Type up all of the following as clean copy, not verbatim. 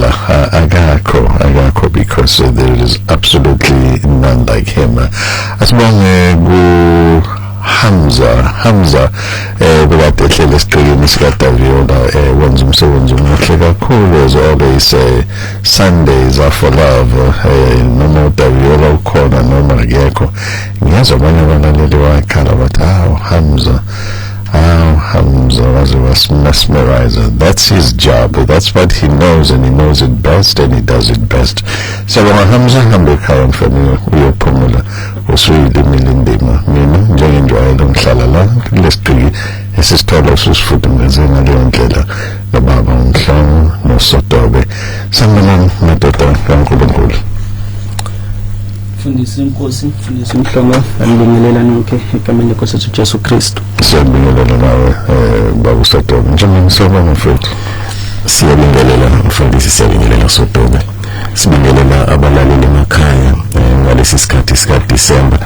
impela akakho because there is absolutely none like him. Asibonge ku Hamza bekade ehlele esiqikini sikaDaviola wenza umsebenzi omuhle kakhulu as always. Sundays are for love. Noma uDaviola ukhona noma akekho, ngiyazwa abanye abalaleli wakhala bathi Hamza was mesmerizer. That's his job. That's what he knows, and he knows it best, and he does it best. So Hamza hambe ekhaya mfana uyophumula usuyilimi indima. Mina njengenjwayelo ngihlala la kulesiqiki esisithola usifudumeze ngaleyo ndlela nobaba uMhlongo noSotobe sambelani madoda kaNkulunkulu. Mfundisi inkosi, mfundisi Mhlongo, anibingelela nonke egameni lenkosi yethu Jesu Kristu. Siyabingelela nawe baba uSotobe. Njengoba sibona mfowethu. Siyabingelela mfundisi, siyabingelela Sotobe. Sibingelela abalaleli emakhaya ngalesi sikhathi sika December.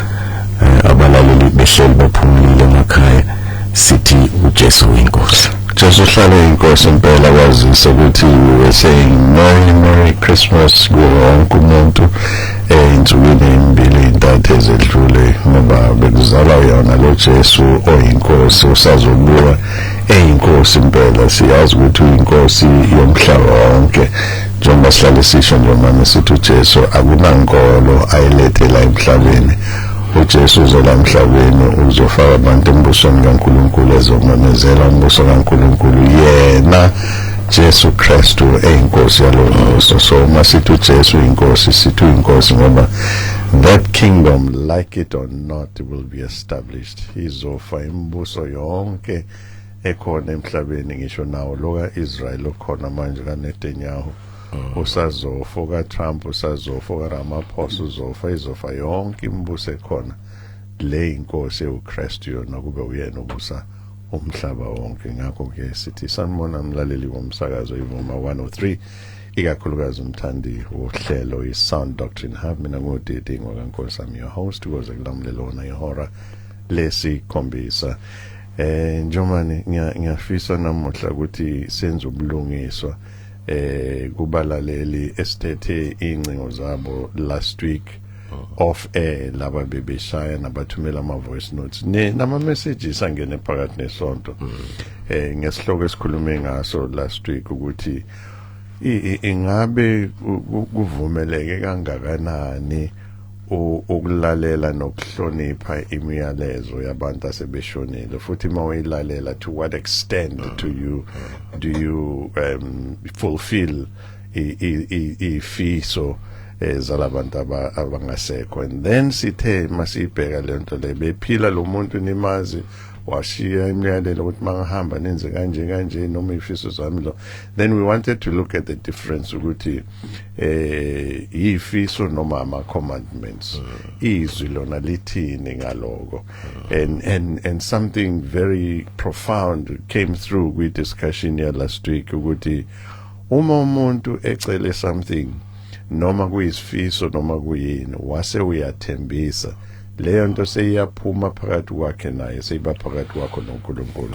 Abalaleli behleli baphumulile emakhaya sithi uJesu inkosi. Jesu hlale inkosi impela kwazisa ukuthi we were saying Merry Christmas wonke umuntu insukwini embili intathu ezedlule ngoba bekuzala yona lo Jesu oyinkosi usazobuya eyinkosi impela. Siyazi ukuthi uyinkosi yomhlaba wonke njengoba sihlale sisho njengoba sithi uJesu akunankolo ayilethela emhlabeni. uJesu uzola emhlabeni uzofaka abantu embusweni kaNkulunkulu ezomemezela umbuso kaNkulunkulu yena Jesu Kristu eyinkosi yalombuso. So masithi uJesu inkosi sithi inkosi ngoba that kingdom, like it or not, will be established. Izofa imbuso yonke ekhona emhlabeni ngisho nawo loka Israel okhona manje kaNetanyahu usazofa, kaTrump usazofa, kaRamaphosa izofa yonke imibuso ekhona. Le inkosi uKristu yona kube uyena ubusa umhlaba wonke. Ngakho ke sithi sanibona mlaleli womsakazo iVuma 103 ikakhulukazi umthandi wohlelo iSound Doctrine Hub. Mina ngudidi ngokaNkosi, I'm your host ukuze kulamlelona ihora lesikhombisa. Njomani ngiyafisa namuhla ukuthi senze ubulungiswa kubalaleli esithethe incingo zabo last week off air laba bebeshaya nabathumela ama voice notes nama messages angene phakathi nesonto ngesihloko esikhulume ngaso last week ukuthi ingabe kuvumeleke kangakanani ukulalela nokuhlonipha imiyalezo yabantu asebeshonile, futhi mawayilalela to what extent do you fulfill ifiso zalabantu abangasekho. And then sithe masibheka lento le bephila lo muntu nimazi washiya imiyalelo ukuthi mangahamba nenze kanje noma ifiso zami lo. Then we wanted to look at the difference ukuthi ifiso noma ama commandments izwi lona lithini ngaloko. And something very profound came through with discussion here last week ukuthi uma umuntu ecele something noma kuyisifiso noma kuyini wase uyathembisa, leyo nto seyiyaphuma phakathi kwakhe naye seyiba phakathi kwakho noNkulunkulu.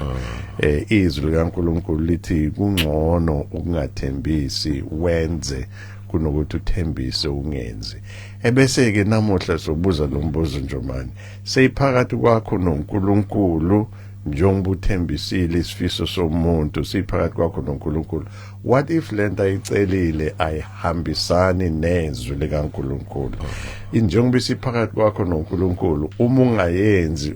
Izwi likaNkulunkulu lithi kungcono ukungathembisi wenze kunokuthi uthembise ungenzi. Ebese ke namuhla sobuza lo mbuzo njomani, seyiphakathi kwakho noNkulunkulu njengoba uthembisile isifiso somuntu siphakathi kwakho noNkulunkulu. What if lento ayicelile ayihambisani nezwi likaNkulunkulu? Njengoba siphakathi kwakho noNkulunkulu, uma ungayenzi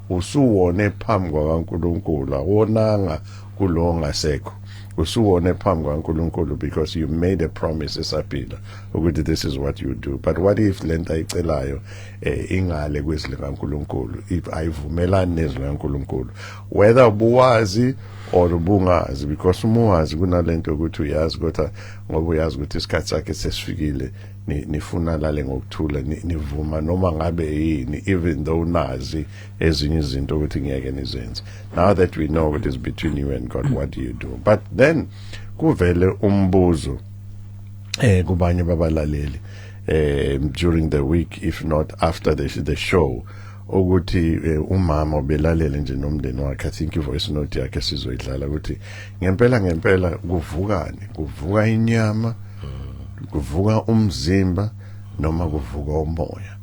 usuwone phambi kwaNkulunkulu, awonanga kulo ngasekho, usuwone phambi kwaNkulunkulu because you made a promise esaphila ukuthi this is what you do. But what if lento ayicelayo ingale kwezwi likaNkulunkulu, if ayivumelani nezwi likaNkulunkulu, whether buwazi or ubungazi? Because umuwazi kunalento ukuthi uyazi kodwa ngoba uyazi ukuthi isikhathi sakhe sesifikile nifuna lale ngokuthula nivuma noma ngabe yini, even though nazi ezinye izinto ukuthi ngiyeke nizenze. Now that we know what is between you and God, what do you do? But then kuvele umbuzo kubanye babalaleli during the week, if not after the show, ukuthi umama obelalele nje nomndeni wakhe. I think ivoice note yakhe sizoyidlala ukuthi ngempela kuvuka inyama, kuvuka umzimba noma kuvuka umoya.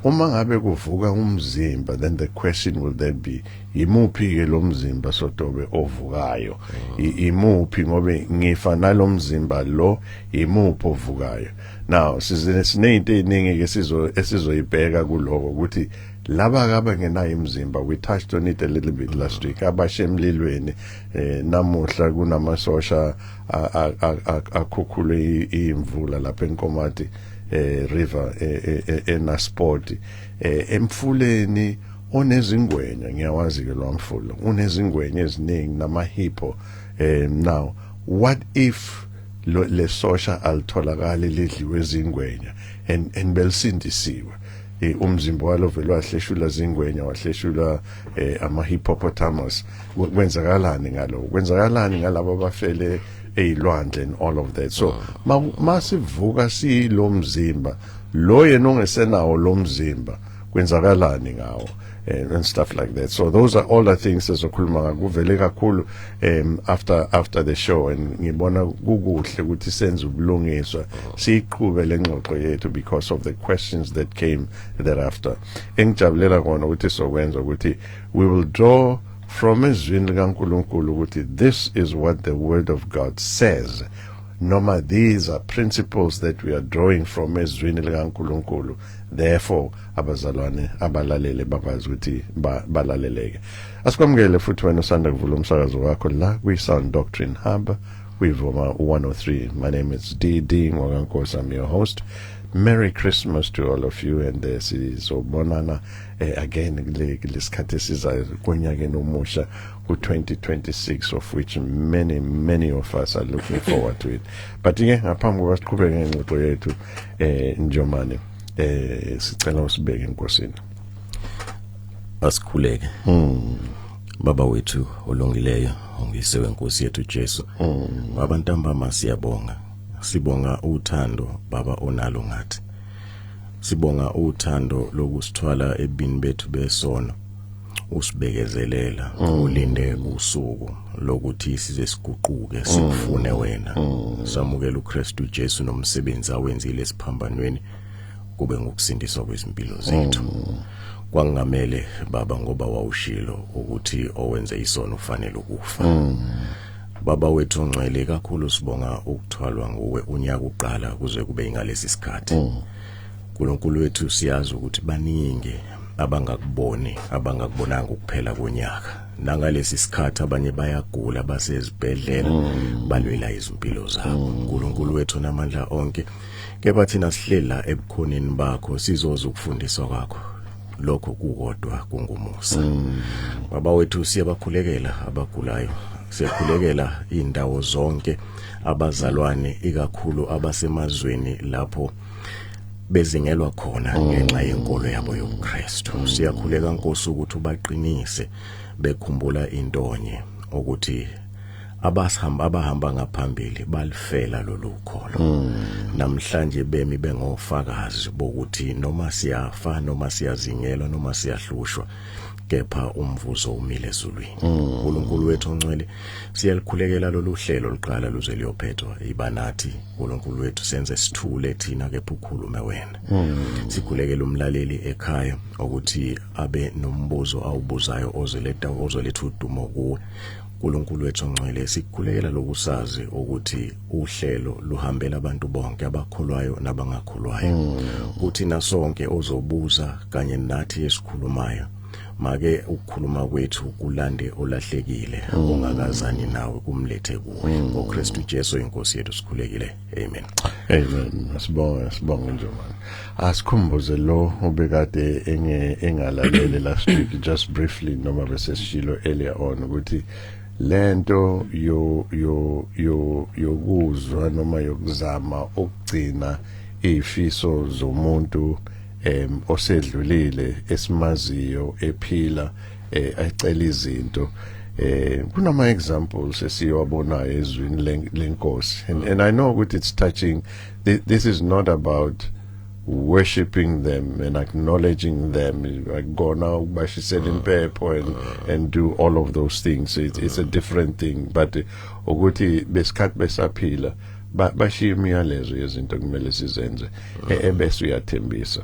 Uma ngabe kuvuka umzimba, then the question will then be imuphi ke lo mzimba Sotobe ovukayo, imuphi ngobe ngifa nalomzimba lo imuphi ovukayo. Now sinezinto eziningi ke esizoyibheka kuloko ukuthi laba abangenayo imizimba, we touched on it a little bit last week, abashemlilweni namuhla kunamasosha akhukhule imvula lapha eNkomati river eNasport emfuleni onezingwenya. Ngiyawazi ke lo mfula unezingwenya eziningi namahippo. Now what if le sosha alitholakala lidliwe izingwenya and belisindisiwe, umzimba walo vele wahleshula zingwenya, wahleshula ama-hippopotamus, kwenzakalani ngalo? Kwenzakalani ngalabo abafele eyilwandle and all of that? So masivuka silo mzimba lo yena ongesenawo lo mzimba kwenzakalani ngawo and stuff like that. So those are all the things ezokhuluma ngakuvele kakhulu after the show, and ngibona kukuhle ukuthi senze ubulungiswa siqhube lengxoxo yethu because of the questions that came thereafter. Engijabulela kona ukuthi sokwenza ukuthi we will draw from ezwini likaNkulunkulu ukuthi this is what the word of God says. Noma these are principles that we are drawing from ezwini likaNkulunkulu. Therefore abazalwane abalalele bakwazi ukuthi balaleleke. Asikwamukele futhi wena usanda kuvula umsakazo wakho la kwi-Sound Doctrine Hub kwivoma 103. My name is D.D. Ngwakankosi. I'm your host. Merry Christmas to all of you, and sizobonana again lesikhathi esizayo konyakeni omusha ku-2026, of which many of us are looking forward to it. But ke ngaphambi kokuba siqhubeke ngengxoxo yethu Njomane, sicela usibeke enkosini. Asikhuleke. Baba wethu olungileyo, ongise wenkosi yethu Jesu. Abantambama siyabonga. Sibonga uthando Baba onalo ngathi. Sibonga uthando lokusithwala ebini bethu besono. Usibekezelela, ulinde usuku lokuthi size siguquke sikufune wena. Samukela uKristu Jesu nomsebenzi awenzile esiphambanweni kube ngokusindiswa kwezimpilo zethu. Kwangamele Baba ngoba wawushilo ukuthi owenze isono ufanele ukufa. Baba wethu ongcwele, kakhulu sibonga ukuthwalwa nguwe unyaka uqala kuze kube ingalesi sikhathi. uNkulunkulu wethu siyazi ukuthi baningi abangakubonanga ukuphela konyaka. Nangalesi sikhathi abanye bayagula basezibhedlela balwela izimpilo zabo. uNkulunkulu wethu namandla onke, kepha thina sihlela ebukhoneni bakho sizoza ukufundiswa kwakho. Lokho kukodwa kungumusa. Baba wethu siyabakhulekela abagulayo, siyakhulekela indawo zonke abazalwane ikakhulu abasemazweni lapho bezingelwa khona ngenxa yenkolo yabo yobuKristu. Siyakhuleka Nkosi ukuthi ubaqinise bekhumbula intonye ukuthi abahamba ngaphambili balifela lolu kholo. Namhlanje bemi bengofakazi bokuthi noma siyafa, noma siyazingelwa, noma siyahlushwa, kepha umvuzo umile ezulwini. uNkulunkulu wethu ongcwele, siyalikhulekela lolu hlelo liqala luze liyophethwa ibanathi. uNkulunkulu wethu senze sithule thina kepha ukhulume wena. Sikhulekela umlaleli ekhaya ukuthi abe nombuzo awubuzayo ozoletha udumo kuwe. uNkulunkulu wethu ongcwele, sikhulekela lokusazi ukuthi uhlelo luhambela abantu bonke abakholwayo nabangakholwayo. Uthi nasonke ozobuza kanye nathi esikhulumayo, make ukukhuluma kwethu kulande olahlekile ongakazani nawe kumlethe kuwe. ngoKristu Jesu inkosi yethu sikhulekile. Amen. Amen. Sibonga Njomane. Asikhumbuze lo obekade engalalele last week just briefly, noma besesishilo earlier on ukuthi lento yokuzwa noma yokuzama ukugcina izifiso zomuntu osedlulile esimaziyo ephila ecela izinto. Kunama examples esiwabonayo ezwini lenkosi, and I know ukuthi it's touching. This is not about worshipping them and acknowledging them, go now bashisela impepho and do all of those things. It's a different thing, but ukuthi besikhathi besaphila bashiya imiyalezo yezinto kumele sizenze ebese uyathembisa.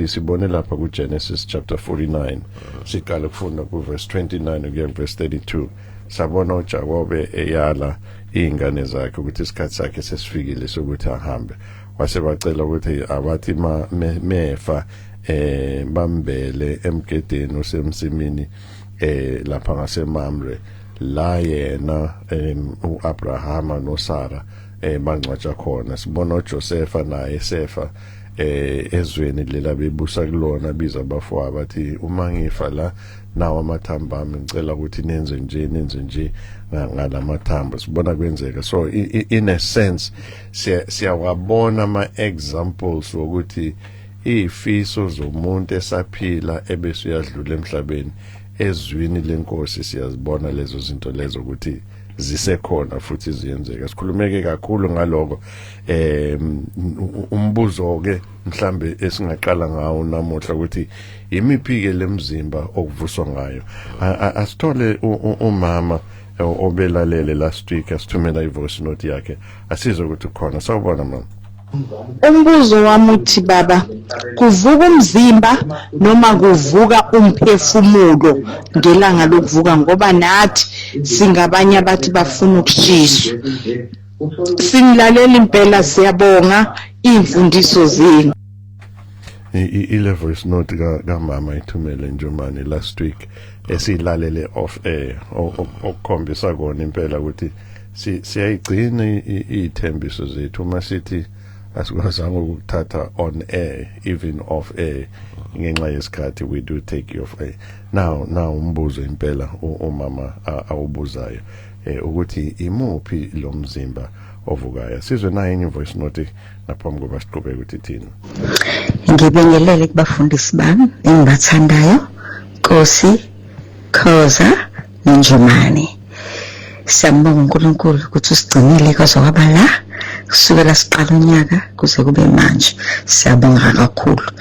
Sibone lapha ku Genesis chapter 49 siqala kufunda ku verse 29 ukuya verse 32. Sabona uJakobe eyala ingane zakhe ukuthi isikhathi sakhe sesifikile sokuthi ahambe. Wase bacela ukuthi abathi mefa bambele emgedeni usemsimini lapha ngaseMamre la yena uAbrahama noSara bangcwatsha khona. Sibona uJosepha naye Sefa ezweni lela bebusa kulona biza abafowabo bathi uma ngifa la nawo amathambo ami ngicela ukuthi nenze nje ngalamathambo. Sibona kwenzeka. So in a sense siyawabona ama examples ukuthi ifiso zomuntu esaphila ebese uyadlula emhlabeni ezwini lenkosi siyazibona lezo zinto lezo ukuthi zisekhona futhi ziyenzeka. Sikhulumeke kakhulu ngaloko umbuzo ke mhlambe esingaqala ngawo namuhla ukuthi imiphi ke lemzimba okuvuswa ngayo. Asithole umama obelalele last week asithumela ivoice note yakhe asizwe ukuthi khona. Sawubona mama. Umbuzo wami uthi baba, kuvuka umzimba noma kuvuka umphefumulo ngelanga lokuvuka, ngoba nathi singabanye abathi bafuna ukushiswa. Sinilalela impela, siyabonga imfundiso zenu. Ile voice note kamama ithumele Njomani last week esilalele off air okukhombisa kona impela ukuthi siyayigcina ithembiso zethu uma sithi asikwazanga ukuthatha on air even off air ngenxa yesikhathi we do take you off air. Now umbuzo impela umama awubuzayo ukuthi imuphi lo mzimba ovukayo. Sizwe nayo enye voice note naphambi kokuba siqhubeke ukuthi thina. Ngibingelele kubafundisi bami engibathandayo, Nkosi, Khoza noNjomani. Siyambonga uNkulunkulu ukuthi usigcinile kwaze kwaba la kusukela siqala unyaka kuze kube manje. Siyabonga kakhulu.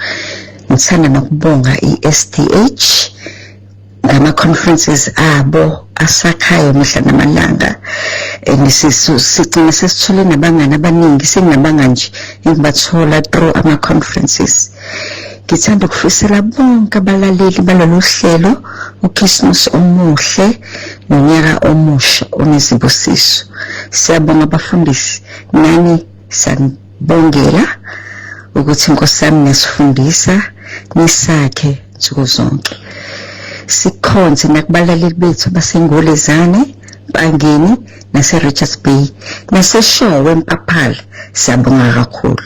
Ngithanda nokubonga iSTH ngama conferences abo asakhayo mihla namalanga. Sigcina sesithole nabangani abaningi, senginabanga nje engibathola through ama conferences. Ngithanda ukufisela bonke abalaleli balolu hlelo uChristmas omuhle nonyaka omusha onezibusiso. Siyabonga abafundisi, nani sanibongela ukuthi Nkosi yami nesifundisa nisakhe nsuku zonke. Sikhonze nakubalaleli bethu basengolezane, Bangeni nase Richards Bay naseshowe eMpaphala. Siyabonga kakhulu.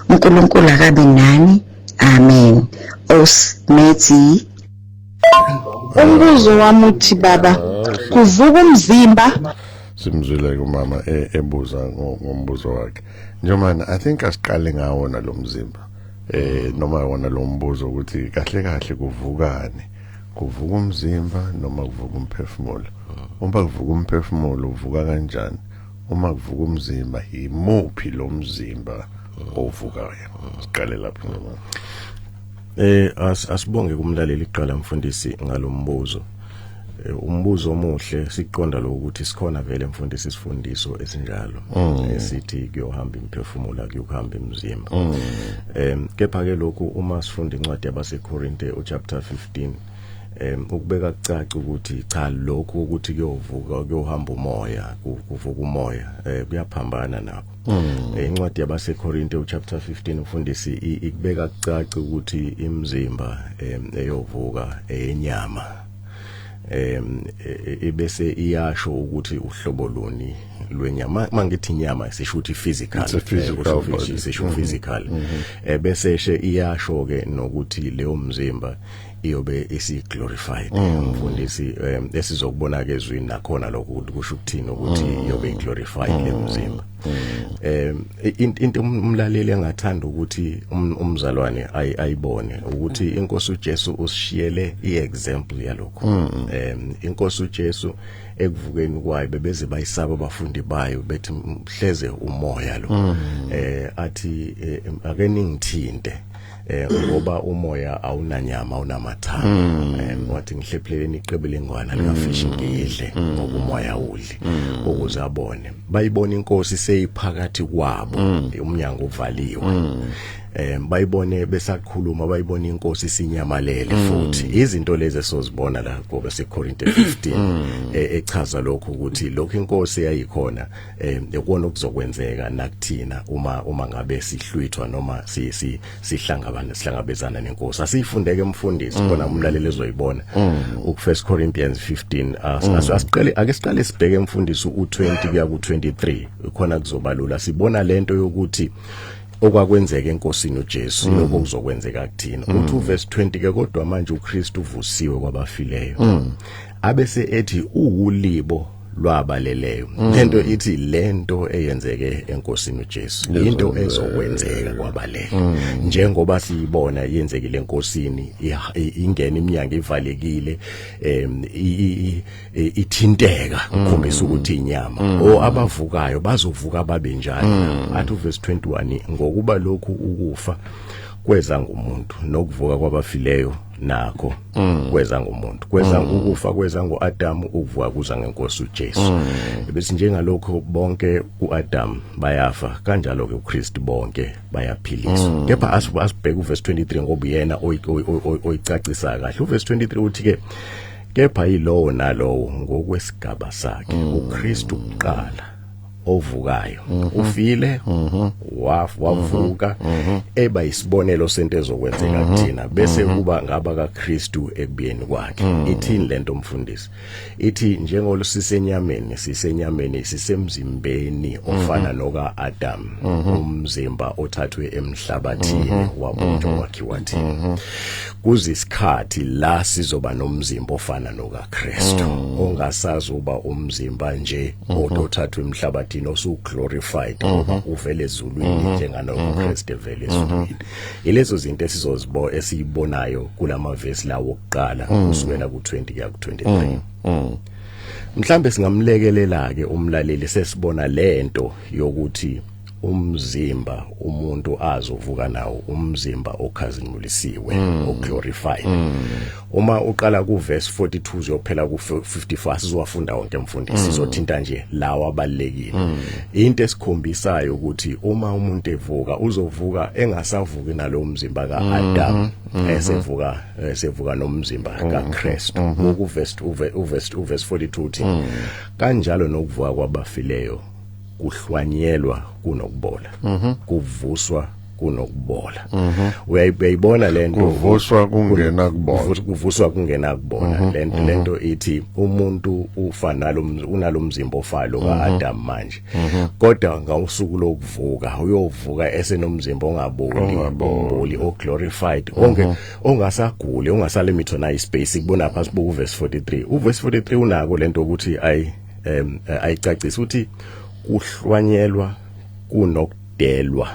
uNkulunkulu akabe nani. Amen. Osmethi. Umbuzo wami uthi baba, kuvuka umzimba. Simzwile umama ebuza ngombuzo wakhe. Njomani, I think asiqale ngawo na lo mzimba. Noma wona lo mbuzo ukuthi kahle kuvukane. Kuvuka umzimba noma kuvuka umphefumulo. Uma kuvuka umphefumulo uvuka kanjani? Uma kuvuka umzimba imuphi lo mzimba ovukayo? Siqale lapho noma. Asibonge kumlaleli iqala mfundisi ngalombuzo. Umbuzo omuhle siqonda lo ukuthi sikhona vele mfundisi isifundiso esinjalo esithi kuyohamba imphefumulo akuyohamba imizimba. Kepha ke lokhu uma sifunda incwadi yabaseKorinte chapter 15 ukubeka kucaca ukuthi cha lokho ukuthi kuyohamba umoya kuvuka umoya kuyaphambana nakho. Incwadi yabaseKorinte chapter 15 ufundisi ikubeka kucaca ukuthi imizimba eyovuka eyenyama ebese iyasho ukuthi uhlobo luni lwenyama. Mangithi inyama sisho ukuthi physical, sisho physical. Bese iyasho ke nokuthi leyo mzimba iyobe isi-glorified. Umfundisi esizokubona ke ezwini nakhona lokho ukuthi kusho ukuthini ukuthi iyobe i-glorified le mzimba. Into umlaleli engathanda ukuthi umzalwane ayibone ukuthi inkosi uJesu usishiyele iexample yalokho. Inkosi uJesu ekuvukeni kwayo bebeze bayisaba abafundi bayo bethi mhleze umoya lo. Athi ake ningithinte ngoba umoya awunanyama awunamathambo. Wathi ngihlephuleleni iqebele ingwane likafishi ngidle ngoba umoya udli ukuze abone. Bayibona inkosi seyiphakathi kwabo umnyango uvaliwe. Bayibone besakhuluma bayibona inkosi sinyamalele futhi izinto lezi esozibona la ngoba seKorinte 15 echaza lokho ukuthi lokho inkosi yayikhona ekona okuzokwenzeka nakuthina uma ngabe sihlwithwa noma sihlangabezana nenkosi. Asifundeke umfundisi khona umlaleli ezoyibona ku1 Corinthians 15 ake siqale sibheke umfundisi u20 kuya ku23 khona kuzobalula sibona lento yokuthi okwakwenzeka enkosini uJesu lokho kuzokwenzeka kuthina. Uthi verse 20 ke kodwa manje uKristu uvusiwe kwabafileyo. Abese ethi uwulibo lwabaleleyo. Lento ithi lento eyenzeke enkosini uJesu into ezokwenzeka kwabalele. Njengoba siyibona yenzekile enkosini ingena iminyango ivalekile ithinteka ukhombisa ukuthi inyama abavukayo bazovuka babe njalo. Athi verse 21 ngokuba lokhu ukufa kweza ngumuntu nokuvuka kwabafileyo nakho kweza ngumuntu kweza ukufa kweza ngoAdamu ukuvuka kuza ngenkosi uJesu. Bese njengalokho bonke uAdam bayafa kanjalo ke uKristu bonke bayaphiliswa. Kepha asibheke uverse 23 ngoba yena oyicacisa kahle. Uverse 23 uthi ke kepha yilowo nalowo ngokwesigaba sakhe uKristu uqala ovukayo ufile wavuka eba isibonelo sento ezokwenzeka kuthina bese kuba ngaba kaKristu ekubiyeni kwakhe. Ithini lento umfundisi ithi njengolosisenyameni sisemzimbeni ofana noka Adam umzimba othathwe emhlabathini wabunjwa wakhiwa thina kuzisikhathi la sizoba nomzimba ofana noka Kristu ongasazi uba umzimba nje othathwe emhlabathini osu glorified ngoba uvele ezulwini njenganoma uKristu evele ezulwini. Ilezo zinto esizibonayo kulamavesi lawo okuqala kusukela ku20 kuya ku23. Mhlambe singamlekelela ke umlaleli sesibona lento yokuthi umzimba umuntu azovuka nawo umzimba okhazimulisiwe oglorified. Uma uqala kuverse 42 uzophela ku54 sizowafunda wonke umfundisi sizothinta nje lawa abalekile. Into esikhombisayo ukuthi uma umuntu evuka uzovuka engasavuki nalo mzimba kaAdam esevuka nomzimba kaKristu. Ngokuverse 42 uthi kanjalo nokuvuka kwabafileyo kuhlwanyelwa kunokubola kuvuswa kunokubola. Uyayibona lento kuvuswa kungena kubola kuvuswa kungena kubola. Lento ithi umuntu ufana unalomzimba ofalo kaAdam manje kodwa ngawusuku lokuvuka uyovuka esenomzimba ongaboli oglorified ongasaguli ongasalimitho na ispace kubona phansi kuverse 43. Uverse 43 unako lento ukuthi ayicacisa uthi kuhlwanyelwa kunokudelwa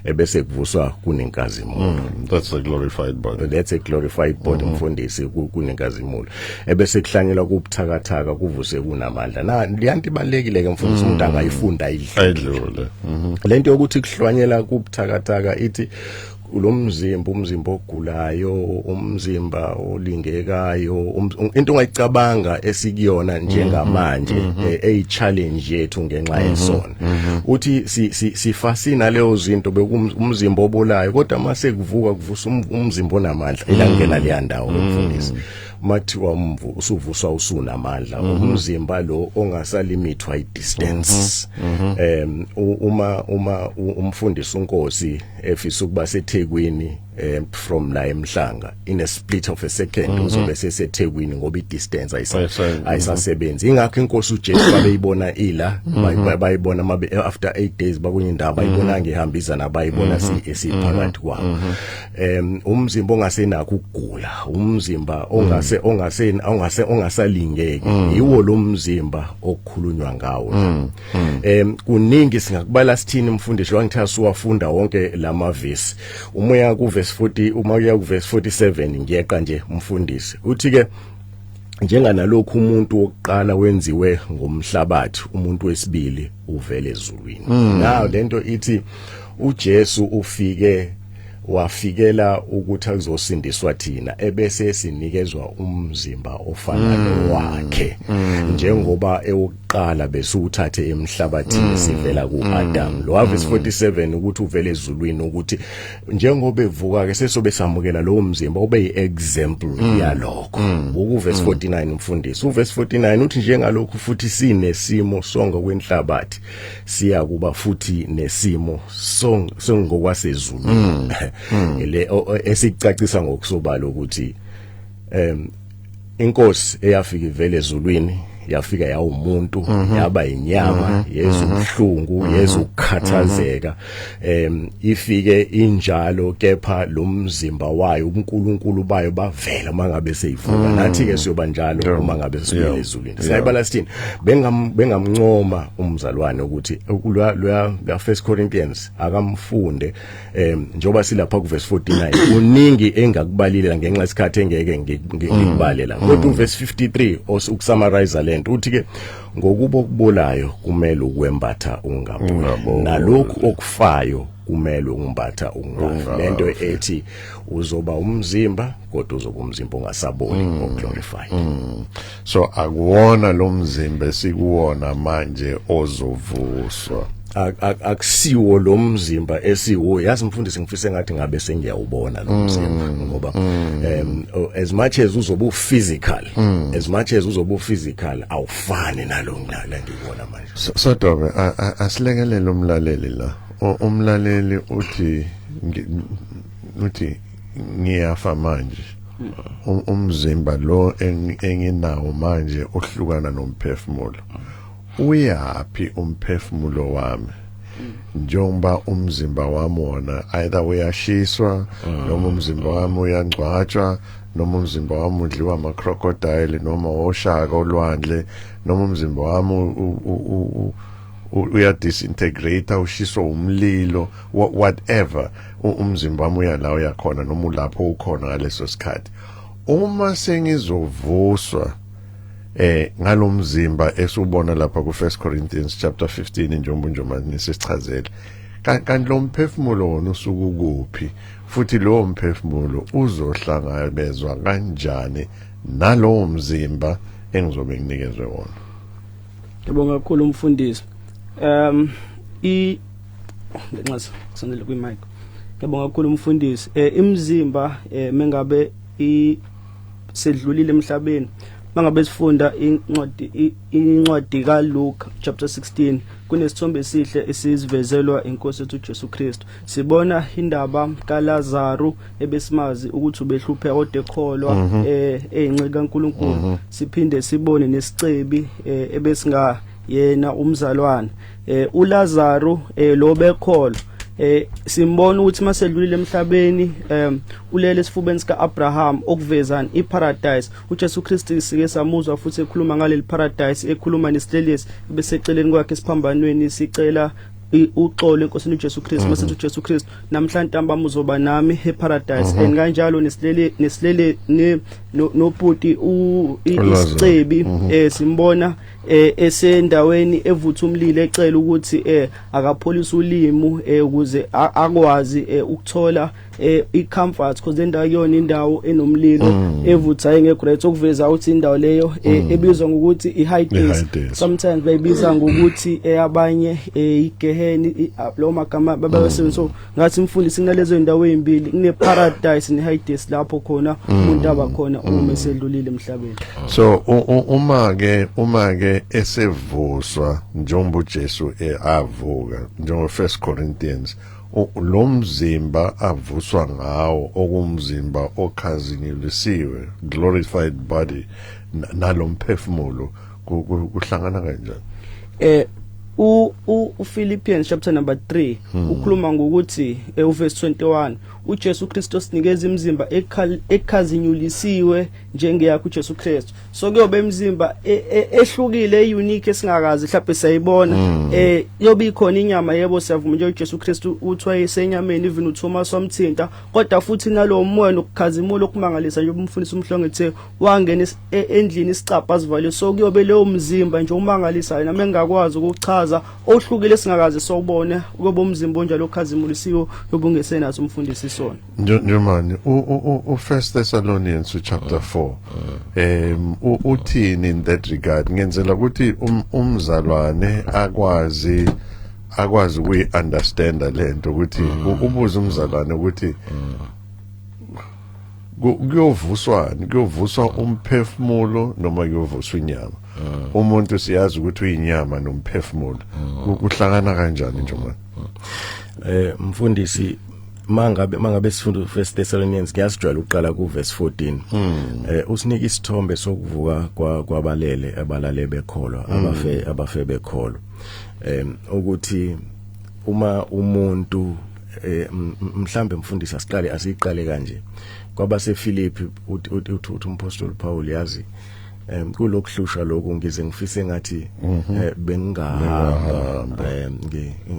ebese kuvuswa kunenkazimulo. That's a glorified body. That's a glorified body mfundisi kunenkazimulo. Ebese kuhlanyelwa kubuthakathaka kuvuse kunamandla. Liyanti balekile ke mfundisi umuntu angayifunda ayidlule. Lento yokuthi kuhlwanyela kubuthakathaka ithi umzimba ogulayo umzimba olingekayo into ongayicabanga esikuyona njengamanje challenge yethu ngenxa yesona uthi sifasina leyo zinto bekumzimba obolayo kodwa mase kuvuka kuvusa umzimba onamandla elangena leyandawo mfundisi mathiwa usuvuswa usunamandla umzimba lo ongasalimithwa idistance. Uma umfundisi uNkosi efisa ukuba seThekwini from la eMhlanga in a split of a second uzobe seseThekwini ngoba idistance ayisasebenzi. Ingakho inkosi uJesu babeyibona ila bayibona after 8 days bakunye indaba bayibona ngehambisa nabayibona esiphakathi kwabo. Umzimba ongasenakho ukugula, umzimba ongasalingeki, yiwo lo mzimba okukhulunywa ngawo. Kuningi singakubala sithini umfundisi wangithatha uwafunda wonke lamavesi. Umoya ku verse 40, uma uya ku verse 47 ngiyeqa nje umfundisi. Uthi ke njenganalokho umuntu wokuqala wenziwe ngomhlabathi, umuntu wesibili uvele ezulwini. Now lento ithi uJesu ufike wafikela ukuthi azosindiswa thina ebese sinikezwa umzimba ofana nowakhe njengoba ewokuqala bese uthathe emhlabathini sivela kuAdam. Lo verse 47 ukuthi uvele ezulwini ukuthi njengoba evuka ke sesobe samukela lo mzimba ube yiexample yalokho. Uku verse 49 umfundisi verse 49 uthi njengalokho futhi sinesimo sonke kwenhlabathi siya kuba futhi nesimo songokwasezulwini. Ile esicacisa ngokusobala ukuthi inkosi eyafika ivele ezulwini yafika yawumuntu yaba inyama yezuhlungu yezukhathazeka ifike injalo kepha lo mzimba wayo uNkulunkulu bayo bavela mangabe seyivuka nathi ke siyoba njalo uma ngabe sibuyele ezulwini. Sayibala sithini bengamncoma umzalwane ukuthi lo 1 Corinthians akamfunde njoba silapha ku verse 49 uningi engakubalile ngenxa yesikhathi engeke ngikubalela kodwa verse 53 ukusummarize lento uthi ke ngokuba okubolayo kumele ukwembatha ungaboni nalokho okufayo kumele umbatha ungafi. Lento ethi uzoba umzimba kodwa uzoba umzimba ongasaboni oglorified. So akuwona lo mzimba esikuwona manje ozovuswa. Akusiwo lo mzimba esiwo. Yazi mfundisi ngifise ngathi ngabe sengiyawubona lo mzimba ngoba as much as uzoba physical awufani nalongala ngibona manje. So Dobe asilekelele umlaleli la. Umlaleli uthi ngiyafa manje. Umzimba lo enginawo manje ohlukana nomphefumulo. Uyapi umphefumulo wami njengoba umzimba wami wona either uyashiswa noma umzimba wami uyangcwatshwa noma umzimba wami udliwa ama crocodile noma oshaka olwandle noma umzimba wami uya disintegrate ushiswa umlilo whatever umzimba wami uyala uyakhona noma ulapho ukhona ngaleso sikhathi. Uma sengizovuswa ngalomzimba esubona lapha ku 1 Corinthians chapter 15 njengoba nisichazela kanti lo mphefumulo wona usuku kuphi futhi lo mphefumulo uzohlangabezwa kanjani nalo mzimba engizobe nginikezwe wona. Ngibonga kakhulu umfundisi. Ngenxa kusondele kwi mic. Ngibonga kakhulu umfundisi. Imzimba mengabe sedlulile emhlabeni mangabe sifunda incwadi kaLuke chapter 16 kunesithombe esihle esizivezelwa inkosi yethu Jesu Kristu. Sibona indaba kaLazaro ebesimazi ukuthi ubehluphe odekholwa eyinceka kaNkulunkulu. Siphinde sibone nesicebi ebesinga yena umzalwane uLazaro lo bekholwa simbona ukuthi masedlulile emhlabeni ulele esifubeni sika Abraham okuvezana iparadise. uJesu Kristu sike samuzwa futhi ekhuluma ngaleli paradise ekhuluma nesilelesi bese eceleni kwakhe esiphambanweni sicela uxolo enkosini uJesu Kristu mase uJesu Kristu namhlanje ntamba muzoba nami eparadise and kanjalo nesilele noputi isicebi simbona esendaweni evutha umlilo ecela ukuthi akapholisa ulimu ukuze akwazi ukuthola icomfort because indawo yona indawo enomlilo evuthayo ngegreat okuveza ukuthi indawo leyo ebizwa ngokuthi iHades sometimes bayibiza ngokuthi abanye iGehenna hen lo magama babasebenzo ngathi umfundisi kunalezo indawo ezimbili kune paradise ne Hades lapho khona umuntu abakhona uma esedlulile emhlabeni. So uma ke esevuswa njengoba uJesu avuka njengo 1 Corinthians lo mzimba avuswa ngawo okumzimba okhazinyulisiwe glorified body nalomphefumulo kuhlangana kanjani? Philippians chapter number 3 ukhuluma ngokuthi uverse 21 uJesu Kristu sinikeza imizimba ekhazinyulisiwe njengeyakho uJesu Kristu. So kuyobe imizimba ehlukile unique esingakazi mhlawumbe sayibona yobe ikhona inyama yebo siyavuma nje uJesu Kristu uthwa esenyameni even uThomas wamthinta kodwa futhi nalo moya nokukhazimula okumangalisa nje umfundisi umhlongethe wangena endlini isicapha sivale. So kuyobe leyo mzimba nje umangalisayo nami engakwazi ukuchaza ohlukile singakazi sawubona kuyobe umzimba onjalo okhazimulisiwe yobungesenazo umfundisi sona. Njomani u 1 Thessalonians chapter 4 uthini in that regard ngenzela ukuthi umzalwane akwazi ukuyi understand lento ukuthi ubuza umzalwane ukuthi kuyovuswa umphefumulo noma kuyovuswa inyama. Umuntu siyazi ukuthi uyinyama nomphefumulo kuhlangana kanjani njomani? Mfundisi mangabe sifunda u1 Thessalonians ngiyasijwayela uqala ku verse 14 usinika isithombe sokuvuka kwabalele abalale bekholwa abafe bekholwa ukuthi uma umuntu mhlambe mfundisi asiqale asiqale kanje kwabase Philippi uthi umpostoli Paul yazi kulokuhlusha lokhu ngize ngifise ngathi bengahamba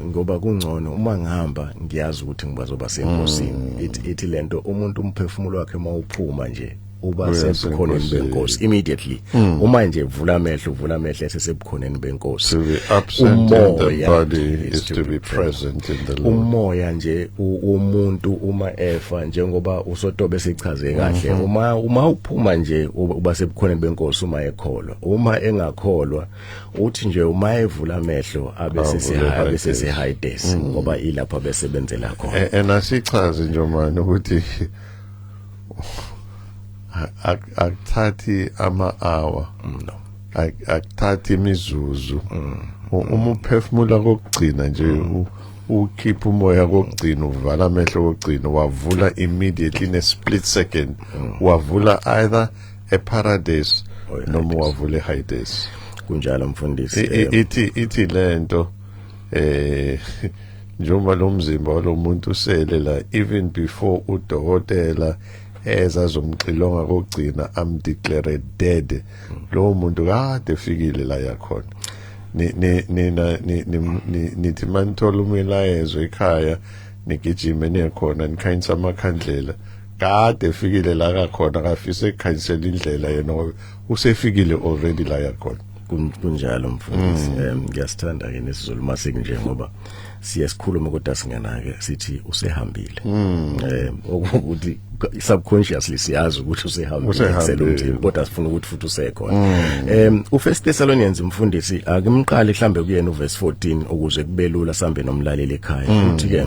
ngoba kungcono uma ngihamba ngiyazi ukuthi ngibazoba senkosini ithi lento umuntu umphefumulo wakhe mawuphuma nje uba sebukhoneni benkosi immediately uma nje vula amehlo esesebukhoneni benkosi. To be absent in the body is to be present in the Lord. Umoya nje umuntu uma efa njengoba usotobe sechaze kahle uma uphuma nje uba sebukhoneni benkosi uma ekholwa uma engakholwa uthi nje uma evula amehlo abese se Hades ngoba ilapha besebenzela khona. Enasichaze nje manje ukuthi akuthathi ama-hour akuthathi imizuzu uma uphefumula kokugcina nje ukhipha umoya kokugcina uvala amehlo kokugcina wavula immediately in a split second wavula either a paradise noma wavula Hades kunjalo mfundisi ithi lento njengoba lo mzimba walomuntu usele la even before udokotela ezazomxilonga kokugcina am declared dead lo muntu kade fikile la yakhona nithi manthola umelayezo ekhaya nigijime nekhona nikhanyisa amakhandlela kade fikile la kakhona kafise ekhanyisela indlela yena usefikile already la yakhona. Kunjalo mfundisi ngiyasithanda ke nesizulu masike nje ngoba siyasikhuluma kodwa singenake sithi usehambile ukuthi subconsciously siyazi ukuthi usehambile kodwa sifuna ukuthi futhi usekhona. U1 Thessalonians mfundisi akimqali mhlambe kuyena uverse 14 ukuze kubelula sambe nomlaleli ekhaya uthi ke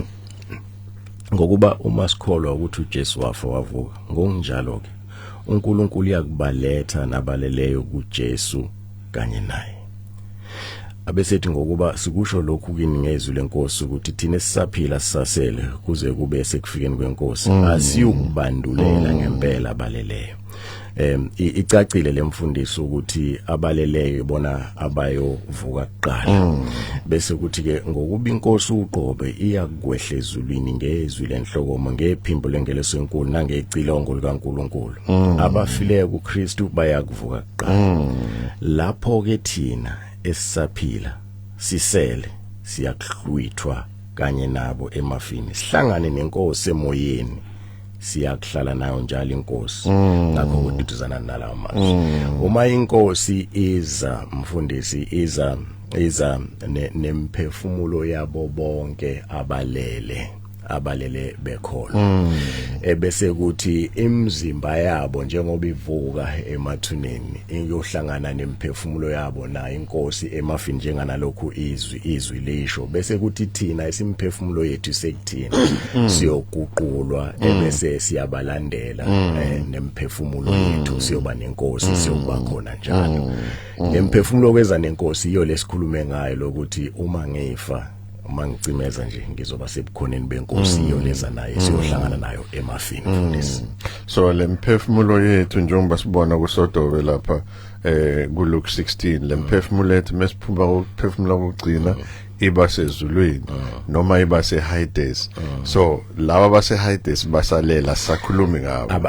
ngokuba uma sikholwa ukuthi uJesu wafa wavuka ngokunjalo ke uNkulunkulu uyakubaletha nabaleleyo kuJesu kanye naye abesethi ngokuba sikusho lokhu kini ngezwi lenkosi ukuthi thina sisaphila sisasele kuze kube sekufikeni kwenkosi asiyukubandulela ngempela abaleleyo. Icacile lemfundiso ukuthi abaleleyo bona abayovuka kuqala bese kuthi ke ngokuba inkosi uqobe iyakwehla ezulwini ngezwi lenhlokomo ngephimbo lengelesenkulu nangecilongo likaNkulunkulu abafileyo kuKristu bayakuvuka kuqala. Lapho ke thina esisaphila sisele siyakuhlwithwa kanye nabo emafini sihlangane nenkosi emoyeni siyakuhlala nayo njalo inkosi ngakho kududuzana nalawo manje uma inkosi iza mfundisi iza nemphefumulo yabo bonke abalele abalele bekholo bese kuthi imizimba yabo njengoba ivuka emathuneni iyohlangana nemphefumulo yabo na inkosi emafini njenganalokhu izwi lisho bese kuthi thina isimphefumulo yethu sekuthina siyoguqulwa bese siyabalandela nemphefumulo yethu siyoba nenkosi siyoba khona njalo nemphefumulo kweza nenkosi iyo lesikhulume ngayo lokuthi uma ngifa mangicimeza nje ngizoba sebukhoneni benkosi iyo leza naye siyohlangana nayo emafini mfundisi. So lemphefumulo yethu njengoba sibona kuSodobe lapha ku Luke 16 lemphefumulo yethu mesiphuma ukuphefumula kokugcina iba sezulwini noma iba seHades. So laba base Hades basalela sakhulumi ngabo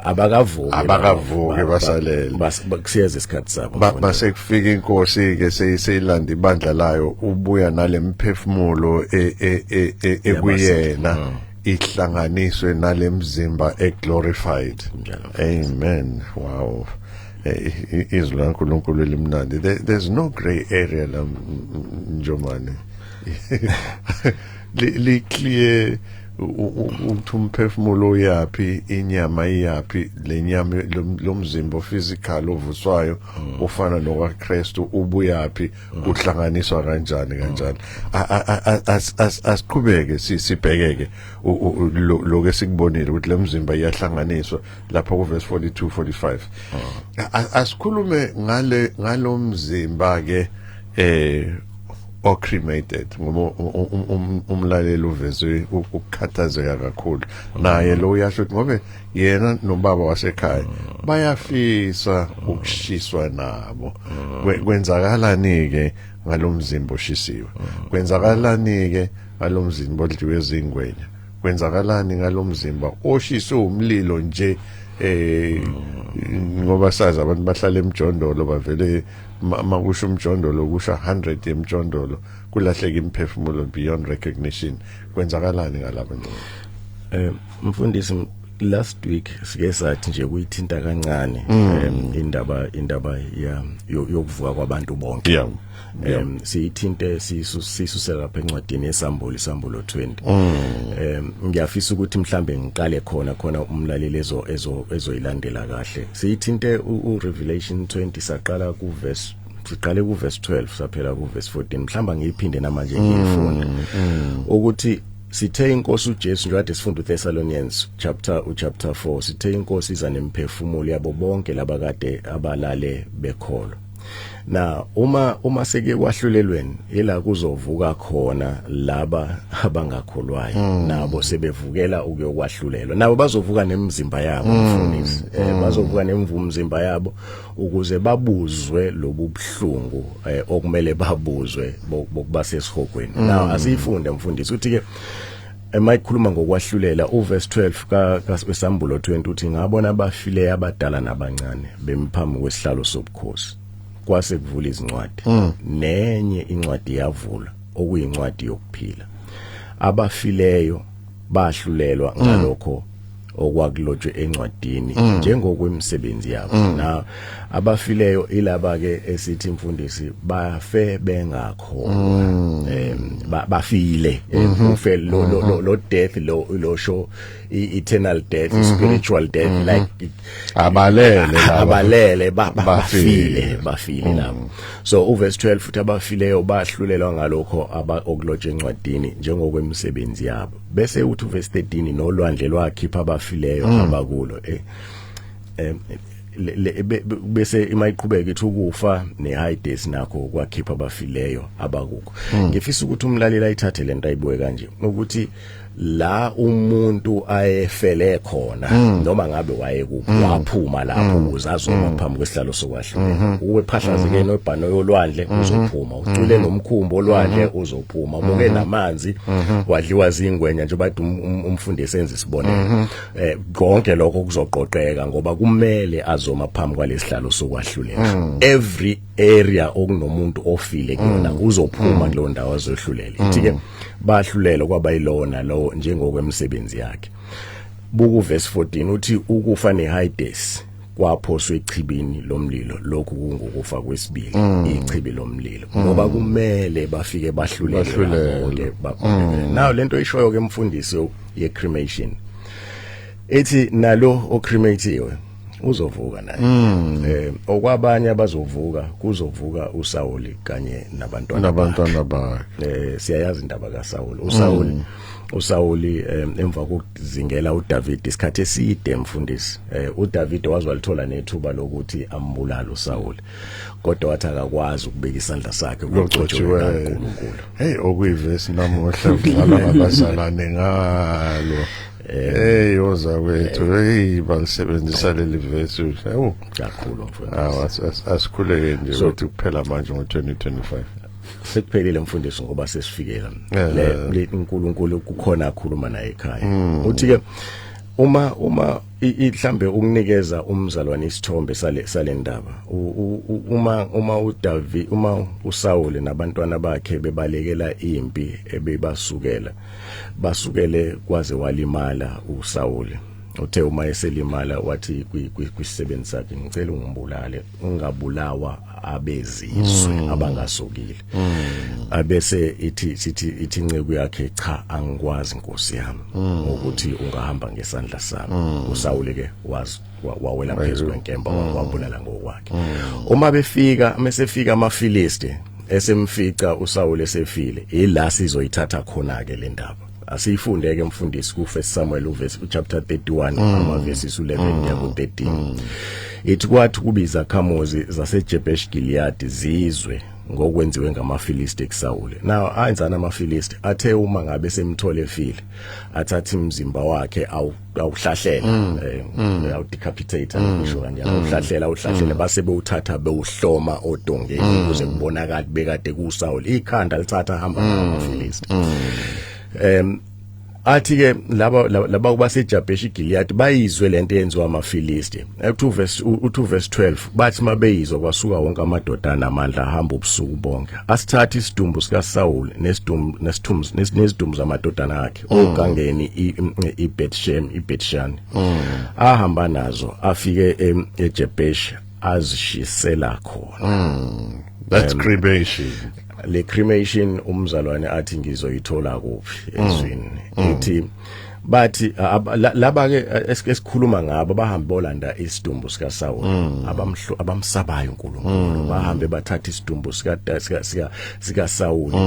abakavuki basalela basiyeza isikhathi sabo base kufika inkosi ke seyilanda ibandla layo ubuya nalemphefumulo ekuyena ihlanganiswe nalemzimba glorified. Amen. Wow. Izwi laNkulunkulu elimnandi. There's no gray area la Njomani. Li clear umphefumulo yapi inyama iyapi lenyama lomzimba physical ovuswayo ufana nokaKristu ubuyapi uhlanganiswa kanjani asiqhubeke sibhekeke lo ke sikubonile ukuthi lemzimba iyahlanganiswa lapha ku verse 42-45 asikhulume ngalomzimba ke or cremated ngoba umlaleli uvezwe ukukhathazeka kakhulu naye lo uyasho ukuthi ngobe yena nobaba wasekhaya bayafisa ukushiswa nabo kwenzakalani ke ngalomzimba oshisiwe kwenzakalani ke ngalomzimba odliwe izingwenya kwenzakalani ngalomzimba oshiswe umlilo nje ngoba sazi abantu bahlala emjondolo bavele makusho umjondolo kusha 100 yemjondolo kulahleka imphefumulo beyond recognition kwenzakalani ngalabo nto mfundisi last week sike sathi nje kuyithinta kancane indaba yokuvuka kwabantu bonke siyithinte sisusela lapha encwadini yesambulo 20 ngiyafisa ukuthi mhlambe ngiqale khona umlaleli ezoyilandela kahle siyithinte uRevelation 20 saqala ku verse siqale ku verse 12 saphela ku verse 14 mhlamba ngiyiphinde namanje ngiyifunda ukuthi sithe inkosi uJesu njalo sifunda uThessalonians chapter 4 sithe inkosi iza nemphefumulo yabo bonke labakade abalale bekholo na uma seke kwahlulelweni ila kuzovuka khona laba abangakholwayo nabo sebevukela ukuyokwahlulelwa nabo bazovuka nemizimba yabo mfundisi bazovuka nemizimba yabo ukuze babuzwe lobu buhlungu okumele babuzwe bokuba sesihogweni now asifunde mfundisi uthi ke emayikhuluma ngokwahlulela uverse 12 kaSambulo 20 uthi ngabona abafile abadala nabancane bemphambi kwesihlalo sobukhosi kwase kuvula izincwadi nenye incwadi yavula okuyincwadi yokuphila abafileyo bahlulelwa ngalokho okwakulotshwe encwadini njengokwemisebenzi yabo na abafileyo ilaba ke esithi mfundisi bafe bengakholwa bafile ufe lo death lo show eternal death spiritual death like abalele bafile labo so uverse 12 futhi abafileyo bahlulelwa ngalokho okulotshwe encwadini njengokwemisebenzi yabo bese uthi uverse 13 nolwandle lwakhipha abafileyo abakulo bese imayiqhubeka ithi ukufa neHades nakho kwakhipha abafileyo abakukho ngifisa ukuthi umlaleli ayithathe lento ayibuke kanje ukuthi la umuntu ayefele khona noma ngabe wayekuphi waphuma lapho uzazoma phambi kwesihlalo sokwahlulela uwephahlazeke nobhano yolwandle uzophuma ucule nomkhumbo olwandle uzophuma ubuke namanzi wadliwa zingwenya nje bathi umfundisi enze isibonelo konke lokho kuzoqoqeka ngoba kumele azoma phambi kwalesihlalo sokwahlulela every area okunomuntu ofile kuyona uzophuma kulo ndawo azohlulela ithi ke bahlulelo kwabayilona lo njengokwemisebenzi yakhe buku verse 14 uthi ukufa neHades kwaphoswa echibini lomlilo lokhu kungokufa kwesibili ichibi lomlilo ngoba kumele bafike bahlulele bonke bakhona now lento ishoyo ke mfundisi ye cremation ethi nalo ocrematiwe uzovuka naye okwabanye abazovuka kuzovuka uSawuli kanye nabantwana bakhe siyayazi indaba kaSawuli uSawuli emva kokuzingela uDavid isikhathi eside mfundisi uDavid wazwalithola nethuba lokuthi ambulale uSawuli kodwa wathi akakwazi ukubeka isandla sakhe kucotshiwe kaNkulunkulu hey okuyivesi namuhla kudlala ngabazalwane ngalo hey yoza kwethu hey balisebenzisa leli verse kakhulu mfundisi asikhuleke nje ukuthi kuphela manje ngo2025 sekuphelile mfundisi ngoba sesifikela le uNkulunkulu kukhona akhuluma naye ekhaya uthi ke uma mhlambe ukunikeza umzalwane isithombe sale ndaba uma uDavid uma uSawuli nabantwana bakhe bebalekela impi basukele kwaze walimala uSawuli uthe uma eselimala wathi kwisisebenzi sakhe ngicela ungibulale ungabulawa abezizwe abangasokile abese ithi inceke yakhe cha angikwazi Nkosi yami ukuthi ungahamba ngesandla sami uSawuli ke wawela phezulu kwenkemba wabulala ngokwakhe uma mesefika amaFilisti esemfica uSawuli esefile ila sizoyithatha khona ke le ndaba asiyifundeke mfundisi ku 1 Samuel chapter 31 amaverses 11 ya ku13 ithi kwathi kubiza khamozi zaseJebesh Gilead zizwe ngokwenziwe ngamaFilisti kuSawuli now ayenzana amaFilisti athe uma ngabe semthole efile athatha imzimba wakhe awuhlahlela awudecapitate ngisho kanjalo awuhlahlela base bewuthatha bewuhloma odongeni ukuze kubonakala bekade kuSawuli ikhanda lithatha hamba ngamaFilisti athi ke laba kubaseJabesh Gilead bayizwe lento yenziwa amaFilisti u2 verse 12 bathi mabeyizwa kwasuka wonke amadodana amandla ahamba ubusuku bonke asithatha isidumbu sikaSawuli nesidumbu zamadodana akhe ogangeni iBethshani ahamba nazo afike eJabesh azishisela khona that's cremation le cremation umzalwane athi ngizoyithola kuphi ezwini ithi bathi laba ke esikhuluma ngabo bahamba bolanda isidumbu sikaSawuli abamsabayo uNkulunkulu bahambe bathatha isidumbu sikaSawuli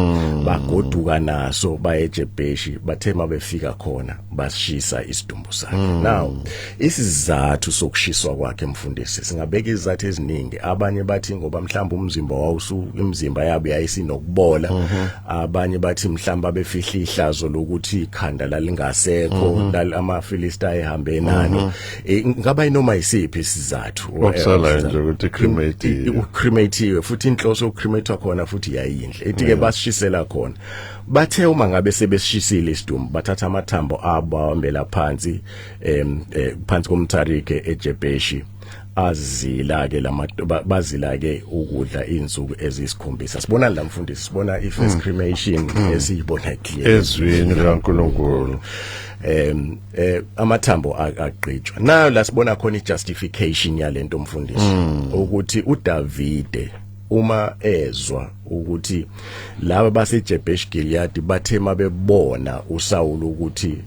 bagoduka naso bayeJebesh bathema befika khona basishisa isidumbu sakhe now isizathu sokushiswa kwakhe mfundisi singabeka izathu eziningi abanye bathi ngoba mhlamba umzimba imzimba yabo yayisinokubola abanye bathi mhlamba befihla ihlazo lokuthi ikhanda lalingase amaFilisti ayehambe nalo ngaba inoma isiphi isizathu okusala nje ukuthi crematiwe futhi inhloso yokucremate khona futhi yayinhle ethi ke basishisela khona bathe uma ngabe sebesishisile isidumbu bathatha amathambo abo ahambela phansi phansi komtharike eJebesh azila ke bazila ke ukudla insuku ezisikhombisa sibona la mfundisi sibona ifirst cremation esiyibona clear ezwini kaNkulunkulu amathambo aqhitshwa nayo la sibona khona ijustification yalento mfundisi ukuthi uDavide uma ezwa ukuthi laba baseJebesh Gilead bathema bebona uSawuli ukuthi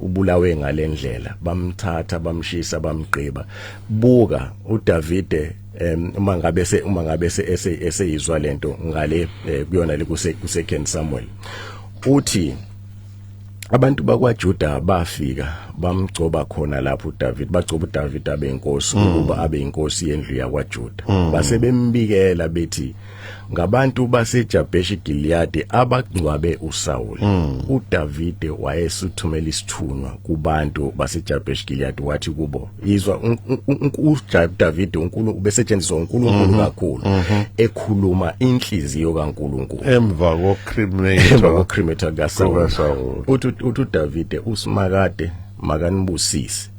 ubulawe ngalendlela bamthatha bamshisa bamgqiba buka uDavide uma ngabe eseyizwa lento ngale kuyona le ku2 Samuel uthi abantu bakwaJuda bafika bamgcoba khona lapho uDavid bagcoba uDavid abe inkosi ukuba abe inkosi yendlu yakwaJuda base bembikela bethi ngabantu baseJabesh Gilead abagcwabe uSawuli uDavid wayesuthumela isithunywa kubantu baseJabesh Gilead wathi kubo izwa uDavid uNkulunkulu ubesetshenziswa uNkulunkulu kakhulu ekhuluma inhliziyo kaNkulunkulu emva kokremata kaSawuli uthi uDavid usimakade makanibusise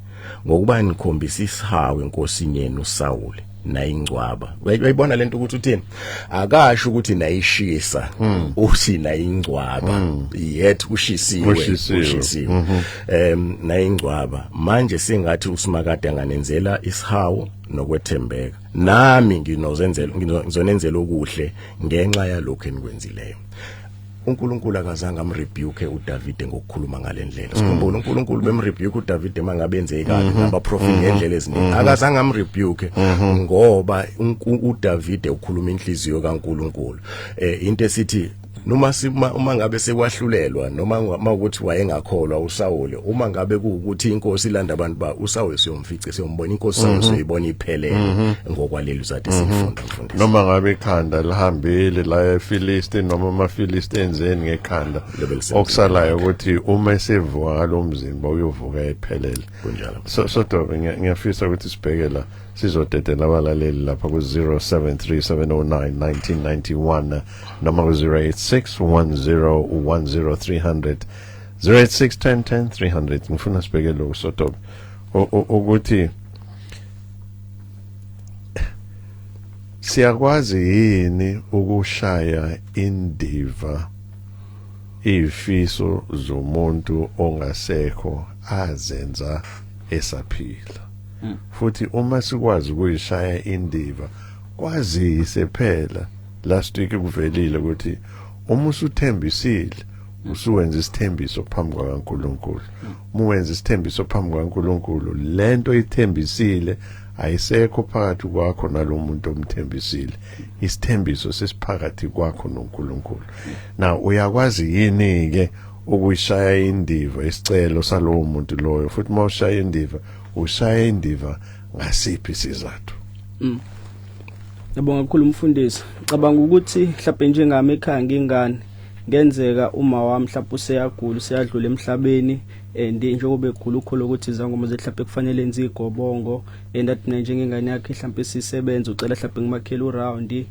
ngokuba nikhombisa isihawu enkosini yenu uSawuli nayingcwaba. Uyayibona lento ukuthi uthini akasho ukuthi nayishisa uthi nayingcwaba yet ushisiwe nayingcwaba. Manje singathi uSimakade anganenzela isihawu nokwethembeka, nami ngizonenzela okuhle ngenxa yalokho enikwenzileyo. uNkulunkulu akazange amrebuke uDavide ngokukhuluma ngalendlela. Sikhumbula uNkulunkulu bemrebuke uDavide mangabenze kabi nabaprofeti ngendlela eziningi. Akazange amrebuke ngoba uDavide ukhuluma inhliziyo kaNkulunkulu. Into esithi uma ngabe sekwahlulelwa noma ukuthi wayengakholwa uSawule, uma ngabe kuukuthi inkosi ilanda abantu ba uSawule siyomfice siyombona inkosi Sawule siyibona iphelele ngokwaleli zathi sifunda mfundisi. Noma ngabe ikhanda lihambile la eFilisti noma amaFilisti ngekhanda okusalayo ukuthi uma esevuka ngalomzimba uyovuka ephelele kunjalo. So ngiyafisa ukuthi sibhekela sizodedela abalaleli lapha ku 0737091991 noma ku 0861010300 08611010 ngifuna sibhekele uSotobe ukuthi siyakwazi yini ukushaya indiva ifiso zomuntu ongasekho azenza esaphila. Futhi uma sikwazi ukuyishaya indiva kwazise phela last week kuvelile ukuthi uma usuthembisile usuwenza isithembiso phambi kwaNkulunkulu. Uma wenza isithembiso phambi kwaNkulunkulu lento ithembisile ayisekho phakathi kwakho nalomuntu omthembisile. Isithembiso sesiphakathi kwakho noNkulunkulu. Now uyakwazi yini ke ukuyishaya indiva isicelo salowo muntu loyo, futhi mawushaya indiva ushaya indiva ngasiphi isizathu? Ngibonga kakhulu umfundisi. Cabanga ukuthi mhlawumbe njengami ekhaya ngingane ngenzeka uma wami mhlawumbe useyagula useyadlula emhlabeni njengoba egula ukholo ukuthi izangoma mhlawumbe kufanele enze igobongo endathi njengengane yakhe mhlawumbe sisebenza ucela mhlawumbe ngimakhela uround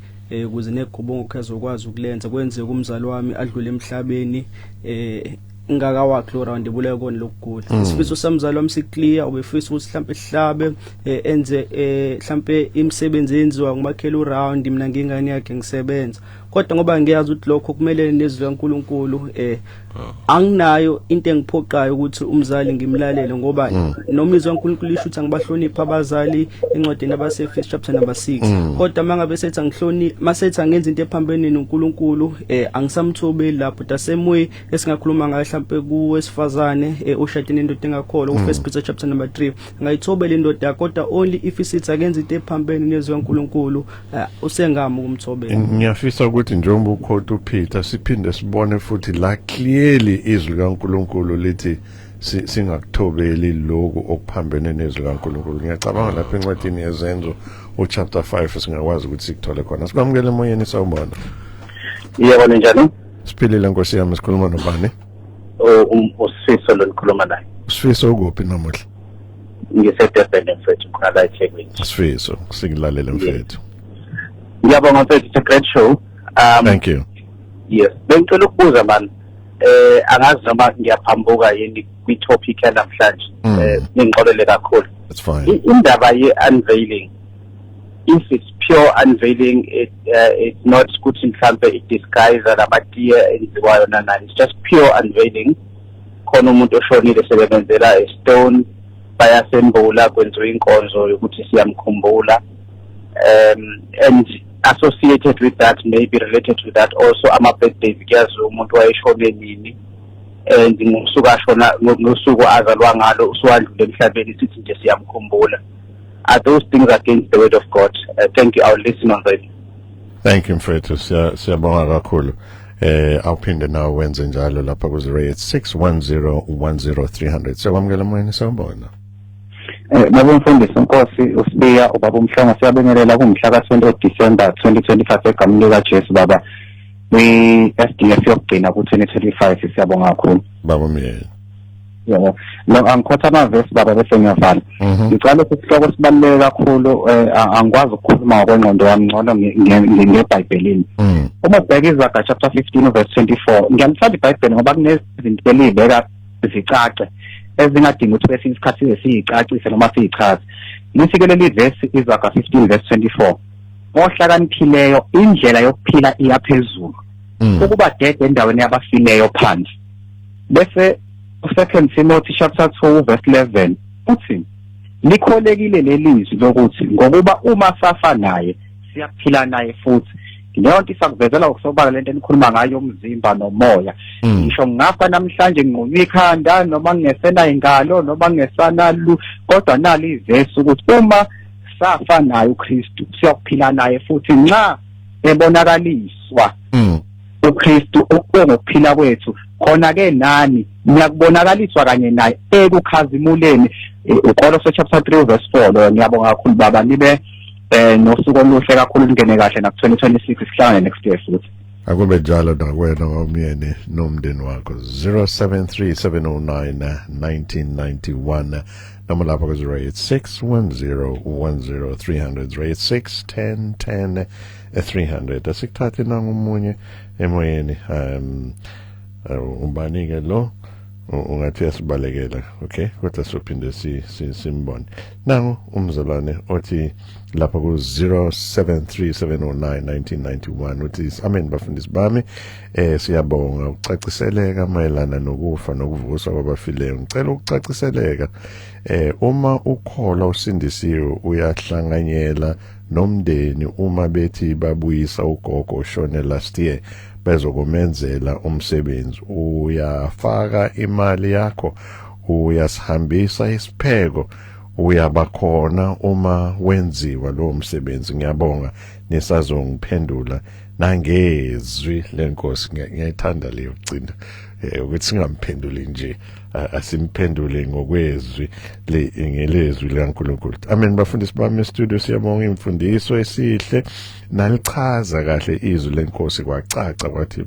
ukuze negobongo khazokwazi ukulenza kwenzeka umzali wami adlule emhlabeni ngakawakho round ebuleka kona lokugula. Isifiso samzali wami siclear ubefisa ukuthi mhlawumbe sihlabe enze mhlawumbe imisebenzi yenziwa ngumakhela uround mina ngingane yakhe ngisebenza. Kodwa ngoba ngiyazi ukuthi lokho kumele nezwi laNkulunkulu anginayo into engiphoqayo ukuthi umzali ngimlalele ngoba noma izwi laNkulunkulu lisho ukuthi angibahlonipha abazali encwadini abaseFirst chapter number 6. Kodwa mangabe sethi angihloniphi masethi angenza into ephambene noNkulunkulu angisamthobeli lapho dasemwe esingakhuluma ngayo mhlawumbe kuwesifazane oshadene nendoda engakholwa uFirst Peter chapter number 3 ngayithobela indoda kodwa only if isithi akenza into ephambene nezwi laNkulunkulu usengama ukumthobela. Ngiyafisa ukuthi njengoba ukhotha uPeter siphinde sibone futhi la clearly izwi likaNkulunkulu lithi singakuthobeli lokho okuphambene nezwi likaNkulunkulu. Ngiyacabanga lapha encwadini yezenzo chapter 5 singakwazi ukuthi sikuthole khona. Sikwamukele emoyeni sawubona. Yebo njani? Siphilile Nkosi yami, sikhuluma nobani? Usifiso lo ngikhuluma naye. Sifiso ukuphi namuhla? Ngisedebheni mfethu khona la eThekwini. Sifiso sikulalele mfethu. Ngiyabonga mfethu, it's a great show. Thank you. Yes, bengicela ukubuza man angazi noma ngiyaphambuka yini kwi-topic yanamhlanje ngingixolele kakhulu. That's fine. Indaba ye-unveiling, if it's pure unveiling, it's not ukuthi mhlambe i-disguise namatiye enziwayo nanani, it's just pure unveiling. Khona umuntu oshonile sebenzela stone bayasembula kwenziwa inkonzo yokuthi siyamkhumbula and associated with that, maybe related to that also ama-birthdays kuyazi umuntu wayeshone nini and ngosuku ashona ngosuku azalwa ngalo usuwadlule emhlabeni sithi nje siyamkhumbula. Are those things against the word of God? Thank you. I'll listen on that. Thank you mfethu, siyabonga kakhulu. Awuphinde nawe wenze njalo lapha ku 0861010300. Siyakwamukela moyeni sawubona. Baba mfundisi Nkosi usibiya ubaba umhlanga siyabengelela kumhla ka-20 December 2025 egameni likaJesu baba kwi-SDF yokugcina ku-2025 siyabonga kakhulu. Baba myeni. Yebo. Lo angikhotha amavesi baba bese ngiyavala. Ngicela isihloko sibaluleke kakhulu angikwazi ukukhuluma ngokwengqondo yami ngcono ngeBhayibhelini. Uma ubheka iZaga chapter 15 verse 24 ngiyalithanda iBhayibheli ngoba kunezinto elibeka zicace ezingadingi ukuthi kwesinye isikhathi siyicacise noma siyichaze. lisike leli verse Izaga 15 verse 24 ohlakaniphileyo indlela yokuphila iyaphezulu ukuba dead endaweni yabafileyo phansi bese 2 Timothy chapter 2 verse 11 uthi likholekile lelizwi lokuthi ngokuba uma safa naye siyaphila naye futhi leyo nto isakuvezela ukusobala lento enikhuluma ngayo umzimba nomoya ngisho ngafa namhlanje nginqunywa ikhanda noma ngingesena ingalo noma ngingesana kodwa nali ivesi ukuthi uma safa naye uKristu siyakuphila naye futhi nxa ebonakaliswa uKristu ukuphila kwethu khona ke nani ngiyakubonakaliswa kanye naye ekukhazimuleni uKolose chapter 3 verse 4 lo ngiyabonga kakhulu baba nibe nosuku oluhle kakhulu lingene kahle na 2026 sihlangane next year futhi akube njalo nakwena wamyeni nomndeni wakho 0737091991 noma lapha ku 086101030 300 asikuthathe nangomunye emoyeni ubanike lo ungathi yasibalekela okay kodwa sophinde simbone nangu umzalwane othi lapha ku 0737091991 uthi amen bafundisi bami siyabonga ukucaciseleka mayelana nokufa nokuvuswa kwabafileyo ngicela ukucaciseleka uma ukholwa usindisiwe uyahlanganyela nomndeni uma bethi babuyisa ugogo oshone last year bezokumenzela umsebenzi uyafaka imali yakho uyasihambisa isipheko uyabakhona uma wenziwa lo msebenzi ngiyabonga nisazongiphendula nangezwi lenkosi ngiyayithanda leyo gcina ukuthi singamphenduli nje asimphendule ngokwezwi ngelezwi likaNkulunkulu amen bafundisi bami studio siyabonga imfundiso esihle nalichaza kahle izwi lenkosi kwacaca kwathi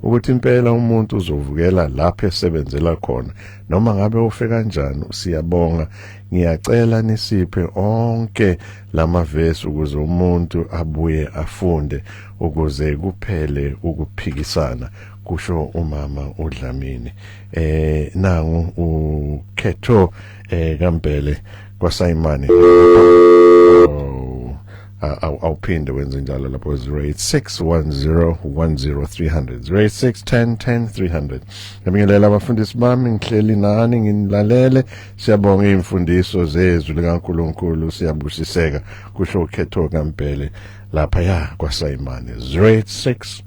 ukuthi impela umuntu uzovukela lapho esebenzela khona noma ngabe ufe kanjani siyabonga ngiyacela nisiphe onke lamavesi ukuze umuntu abuye afunde ukuze kuphele ukuphikisana kusho umama uDlamini nangu ukhetho kaMbele kwaSayimani awuphinde wenze njalo lapho 0861010300 08611010 ngibingelela abafundisi bami ngihleli nani nginilalele siyabonga imfundiso zezwi likaNkulunkulu siyabusiseka kusho ukhetho kaMbele lapha ya kwaSayimani 086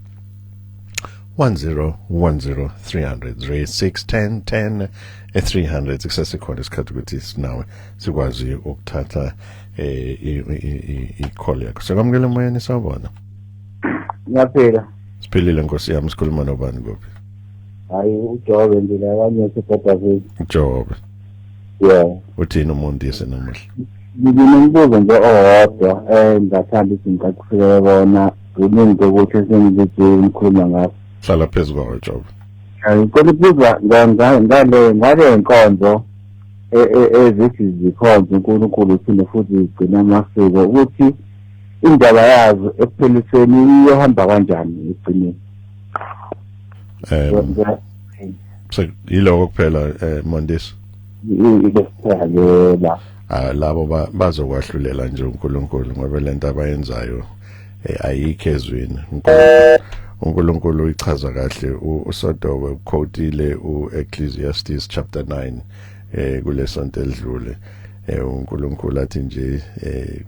1010 300 0610 300 sikusekhona isikhathi ukuthi sinawe sikwazi ukuthatha i-call yakho sekwamukela emoyeni sawubona ngiyaphila siphilile nkosi yami sikhuluma nobani kuphi hayi uJobe ndila kanye seBhadavini Jobe yeah uthini umuntu yesenamuhla ngibinemibuzo nje owodwa ngathanda ukuthi ngicacise bona kuningi ukuthi sengithi ngikhuluma ngakho hlala phezulu kwawo Jobe ngikubuza ngale nkonzo ezithi zikhonze uNkulunkulu uphinde futhi zigcina amasiko ukuthi indaba yazo ekuphelisweni iyohamba kanjani egcineni yiloko kuphela Mondisi ilephela labo bazokwahlulela nje uNkulunkulu ngoba lento abayenzayo ayikho ezweni uNkulunkulu uyichaza kahle uSodobe uquoteile uEcclesiastes chapter 9 kulesonto edlule uNkulunkulu athi nje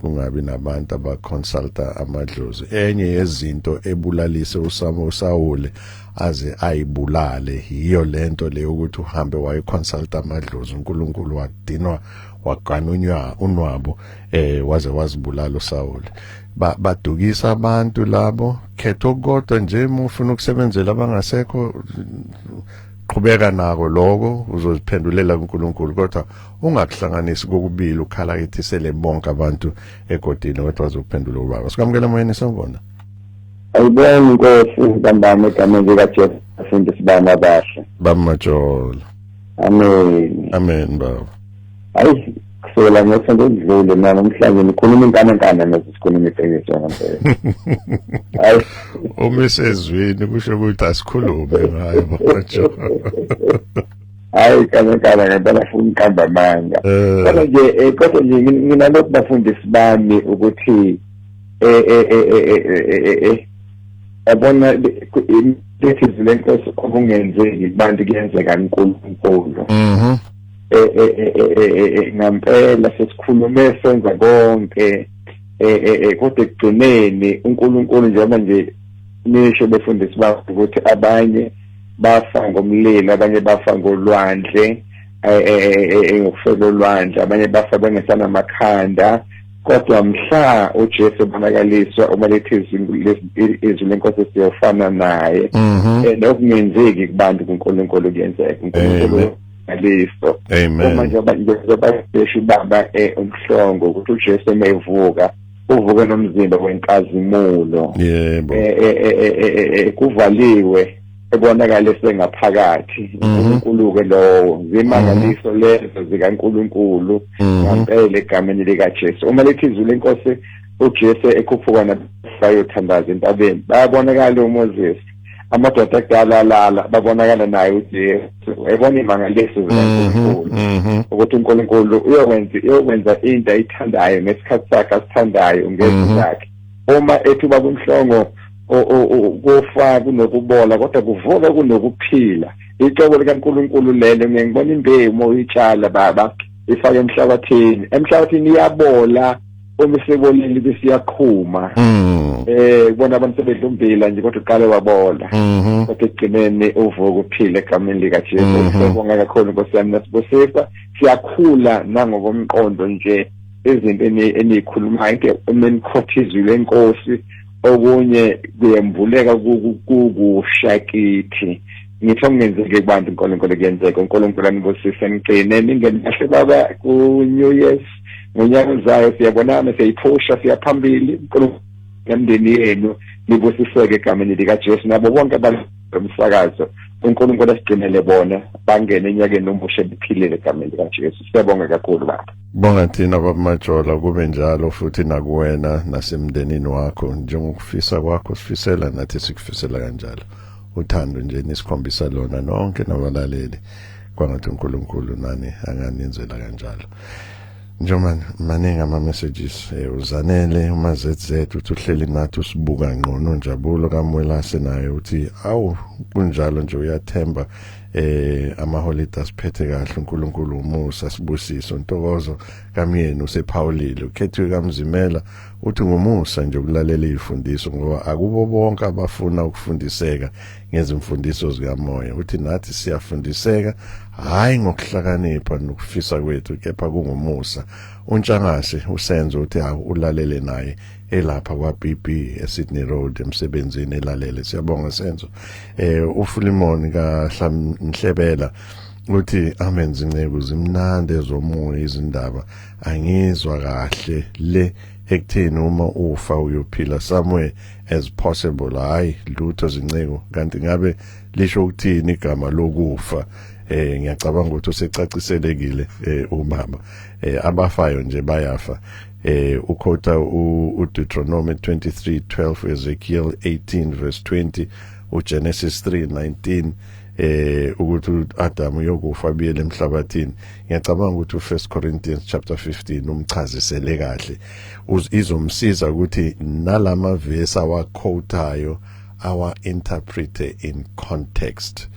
kungabi nabantu abaconsulta amadlozi enye yezinto ebulalise uSawule aze ayibulale yiyo lento leyo ukuthi uhambe wayiconsulta amadlozi uNkulunkulu wadinwa waganunywa unwabo waze wazibulala uSawule badukisa abantu labo khetha kodwa nje ufuna ukusebenzela abangasekho qhubeka nako lokho uzoziphendulela kuNkulunkulu kodwa ungakuhlanganisi kokubili ukhala ethisele bonke abantu egodini kodwa uzophendula ubaba sikamukela moyeni sawubona ayibona inkosi bambane igama likaJesu afundisi bami abahle bamajolo amen amen baba ayi kusela ngesonto edlule mina namhlanje ngikhuluma inkanenkane nesisikhuluma iphekiswa ngempela ayi umesezwini kusho ukuthi asikhulume ngayo bamajolo hayi kana ngempela funa iqamba amanga kodwa nje nginalokhu bafundisi bami ukuthi abona lethi izinto okungenzeki kubantu kuyenzeka uNkulunkulu ngempela sesikhulume senza konke kodwa ekugcineni uNkulunkulu njengoba nje nisho befundisi bakho ukuthi abanye bafa ngomlilo, abanye bafa ngolwandle ngokufela olwandle, abanye bafa bengesana amakhanda. Kodwa mhla uJesu bonakaliswa uma lethi izwi lenkosi siyofana naye lokungenzeki kubantu kuNkulunkulu kuyenzeka uNkulunkulu aliso. Uma njengoba besho baba umhlongo ukuthi uJesu emevuka uvuke nomzimba wenkazimulo kuvaliwe ebonakala sengaphakathi uNkulunkulu ke lowo zimangaliso lezo zikaNkulunkulu ngempela egameni lika Jesu. Uma lethi izwi lenkosi uJesu ekhuphuka nabasayothandaza entabeni bayabonakala uMoses, amadoda akudala lala babonakala naye uJesu, ebona imangaliso zikaNkulunkulu ukuthi uNkulunkulu uyokwenza into ayithandayo ngesikhathi sakhe asithandayo ngezwi lakhe. Uma ethuba kumhlongo kufa kunokubola kodwa kuvuka kunokuphila. Icebo likaNkulunkulu lelo ngiyibona imbewu oyitshala baba ifake emhlabathini iyabola uma sebolile bese iyaqhuma kubona abantu sebedlumbila nje kodwa uqale wabola kodwa egcineni uvuka uphile egameni lika Jesu. Sibonga kakhulu Nkosi yami nasibusisa siyakhula nangokomqondo nje izinto enikhulumayo into emenikhothizwe lenkosi okunye kuyembuleka kukushakithi. Ngitho ngenzeke kubantu uNkulunkulu kuyenzeka. uNkulunkulu anibusise ngicine ningene kahle baba ku New Year's ngonyaka ozayo siyabonana siyayiphusha siyaphambili uNkulunkulu nemndeni yenu nibusiseke egameni lika Jesu nabo bonke abamsakazo uNkulunkulu asigcinele bona bangene enyakeni omusha bephilile egameni lika Jesu. Siyabonga kakhulu baba. Bonga thina babaMajola kube njalo futhi nakuwena nasemndenini wakho njengokufisa kwakho sifisela nathi sikufisela kanjalo. Uthando nje nisikhombisa lona nonke nabalaleli kwangathi uNkulunkulu nani anganenzela kanjalo. Njoman maningi ama messages uzanele uma ZZ uthi uhleli nathi usibuka ngqono Njabulo kaMwelase naye uthi awu kunjalo nje uyathemba ama holidays phethe kahle uNkulunkulu umusa sibusiso Ntokozo kaMyeni usePhawulile uKhethiwe kaMzimela uthi ngumusa nje ukulalela izifundiso ngoba akubo bonke abafuna ukufundiseka ngezimfundiso zikamoya uthi nathi siyafundiseka hayi ngokuhlakanipha nokufisa kwethu kepha kungumusa. uNtshangase usenzo uthi ulalele naye elapha kwaBB eSydney Road emsebenzini elalele. Siyabonga Senzo. uFulimon kaHlamhlebela uthi amenzi inceke zimnande zomoya izindaba angizwa kahle le ekutheni uma ufa uyophila somewhere as possible hayi lutho zinceko kanti ngabe lisho ukuthini igama lokufa. Ngiyacabanga ukuthi usecaciselekile ubaba abafayo nje bayafa. Ukhota uDeuteronomy 23:12 Ezekiel 18:20 uGenesis 3:19 ukuthi Adam uyokufa biyele emhlabathini. Ngiyacabanga ukuthi u1 Corinthians chapter 15 umchazisele kahle izomsiza ukuthi nalama verse awakhotayo our interpret in context.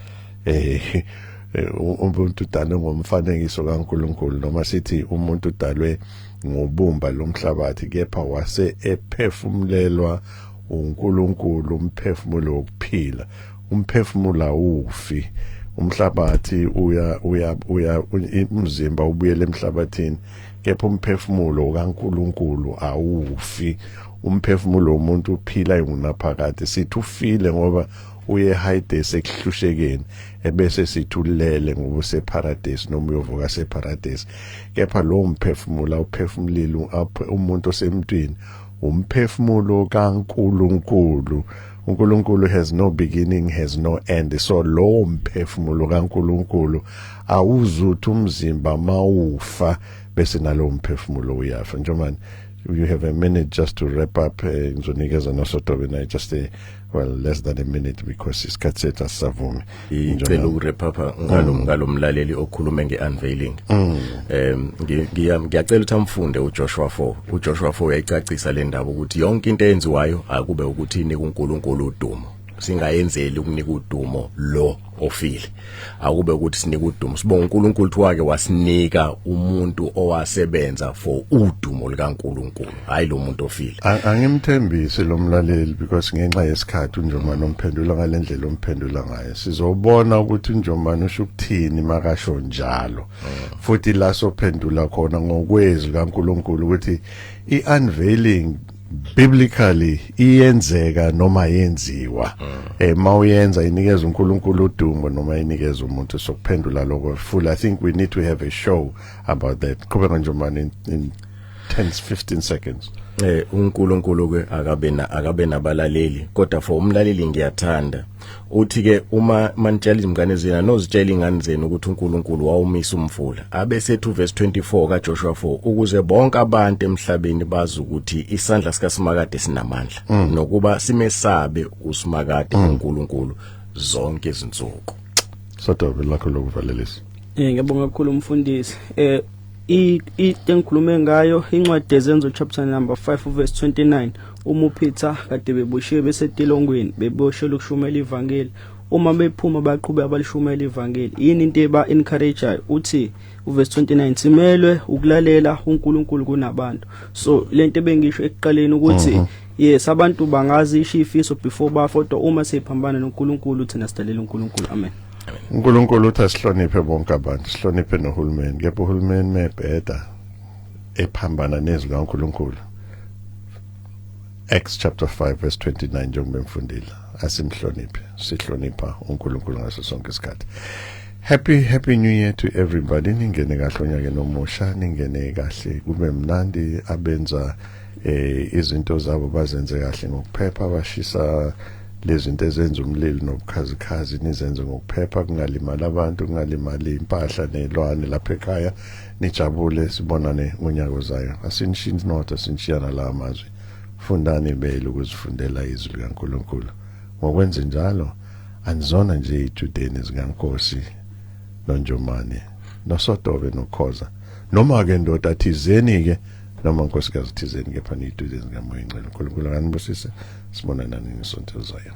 Umuntu udalwe ngomfanekiso kaNkulunkulu noma sithi umuntu udalwe ngobumba lomhlabathi kepha wase ephefumulelwa uNkulunkulu umphefumulo wokuphila. Umphefumulo awufi. Umhlabathi uya umzimba ubuyele emhlabathini kepha umphefumulo kaNkulunkulu awufi. Umphefumulo womuntu uphila ngunaphakade sithi ufile ngoba uye Hades ekuhlushekeni ebese sithulele ngoba useparadise noma uyovuka separadise. Kepha lo umphefumulo uphefumulile umuntu osemntwini umphefumulo kaNkulunkulu. uNkulunkulu has no beginning, has no end. So lo umphefumulo kaNkulunkulu awuzuthi umzimba mawufa bese nalo umphefumulo uyafa. Njengoba you have a minute just to wrap up ngizonikeza noSotobe naye just less than a minute because isikhathi sethu asisavumi icela uwrap up ngalomlaleli okhulume ngeunveiling ngiyacela ukuthi amfunde uJoshua 4 uyayicacisa le ndaba ukuthi yonke into eyenziwayo akube ukuthi inika uNkulunkulu udumo singayenzeli ukunika udumo lo ofile akube ukuthi sinika udumo sibonga uNkulunkulu wake wasinika umuntu owasebenza for udumo likaNkulunkulu hayi lo muntu ofile angimthembise lo mlaleli because ngenxa yesikhathi uNjomani omphendula ngalendlela omphendula ngayo sizobona ukuthi uNjomani usho ukuthini makasho njalo futhi la sophendula khona ngokwezi kaNkulunkulu ukuthi iunveiling biblically iyenzeka noma yenziwa mawuyenza inikeza uNkulunkulu udumo noma inikeza umuntu sokuphendula lokho full. I think we need to have a show about that. Qhubeka Njomani in 10-15 seconds. uNkulunkulu ke akabe nabalaleli kodwa for umlaleli ngiyathanda uthi ke uma manitshela izingane zena nozitshela ingane zenu ukuthi uNkulunkulu wawumisa umfula abesethu verse 24 kaJoshua 4 ukuze bonke abantu emhlabeni bazi ukuthi isandla sikaSimakade sinamandla nokuba simesabe uSimakade uNkulunkulu zonke izinsuku. Sotobe lakho lokuvalelisa. Ngiyabonga kakhulu umfundisi. Engikhulume ngayo incwadi ezenzo chapter number 5 verse 29 uMuPeter kade beboshiwe besetilongweni beboshela ukushumela ivangeli uma bephuma baqhubeka balishumela ivangeli yini into eba encourage uthi uverse 29 simelwe ukulalela uNkulunkulu kunabantu so lento bengisho ekuqaleni ukuthi yes abantu bangazi ishifiso before bafoto uma sephambana noNkulunkulu uthina sidalela uNkulunkulu amen. uNkulunkulu uthi sihloniphe bonke abantu sihloniphe nohulumeni kepha uhulumeni mebheda ephambana nezwi kaNkulunkulu. Acts chapter 5 verse 29 njengoba ngifundile asimhloniphe sihlonipha uNkulunkulu ngaso sonke isikhathi. Happy New Year to everybody. Ningene kahle onyake nomusha ningene kahle kube mnandi abenza izinto zabo bazenze kahle ngokuphepha bashisa lezi zinto ezenza umlilo nobukhazikhazi nizenze ngokuphepha kungalimala abantu kungalimali impahla nelwane lapha ekhaya nijabule sibonane ngonyaka ozayo asinishintshe not asinishiyana la amazwi fundani bele ukuzifundela izwi likaNkulunkulu ngokwenza njalo anizona nje ithudeni zikaNkosi noNjomani noSotobe noKhoza noma ke ndoda thizeni ke noma nkosikazi thizeni kepha niyithudeni zikaMoya Ngcwele uNkulunkulu kanibusise sibonana nini isonto ezayo.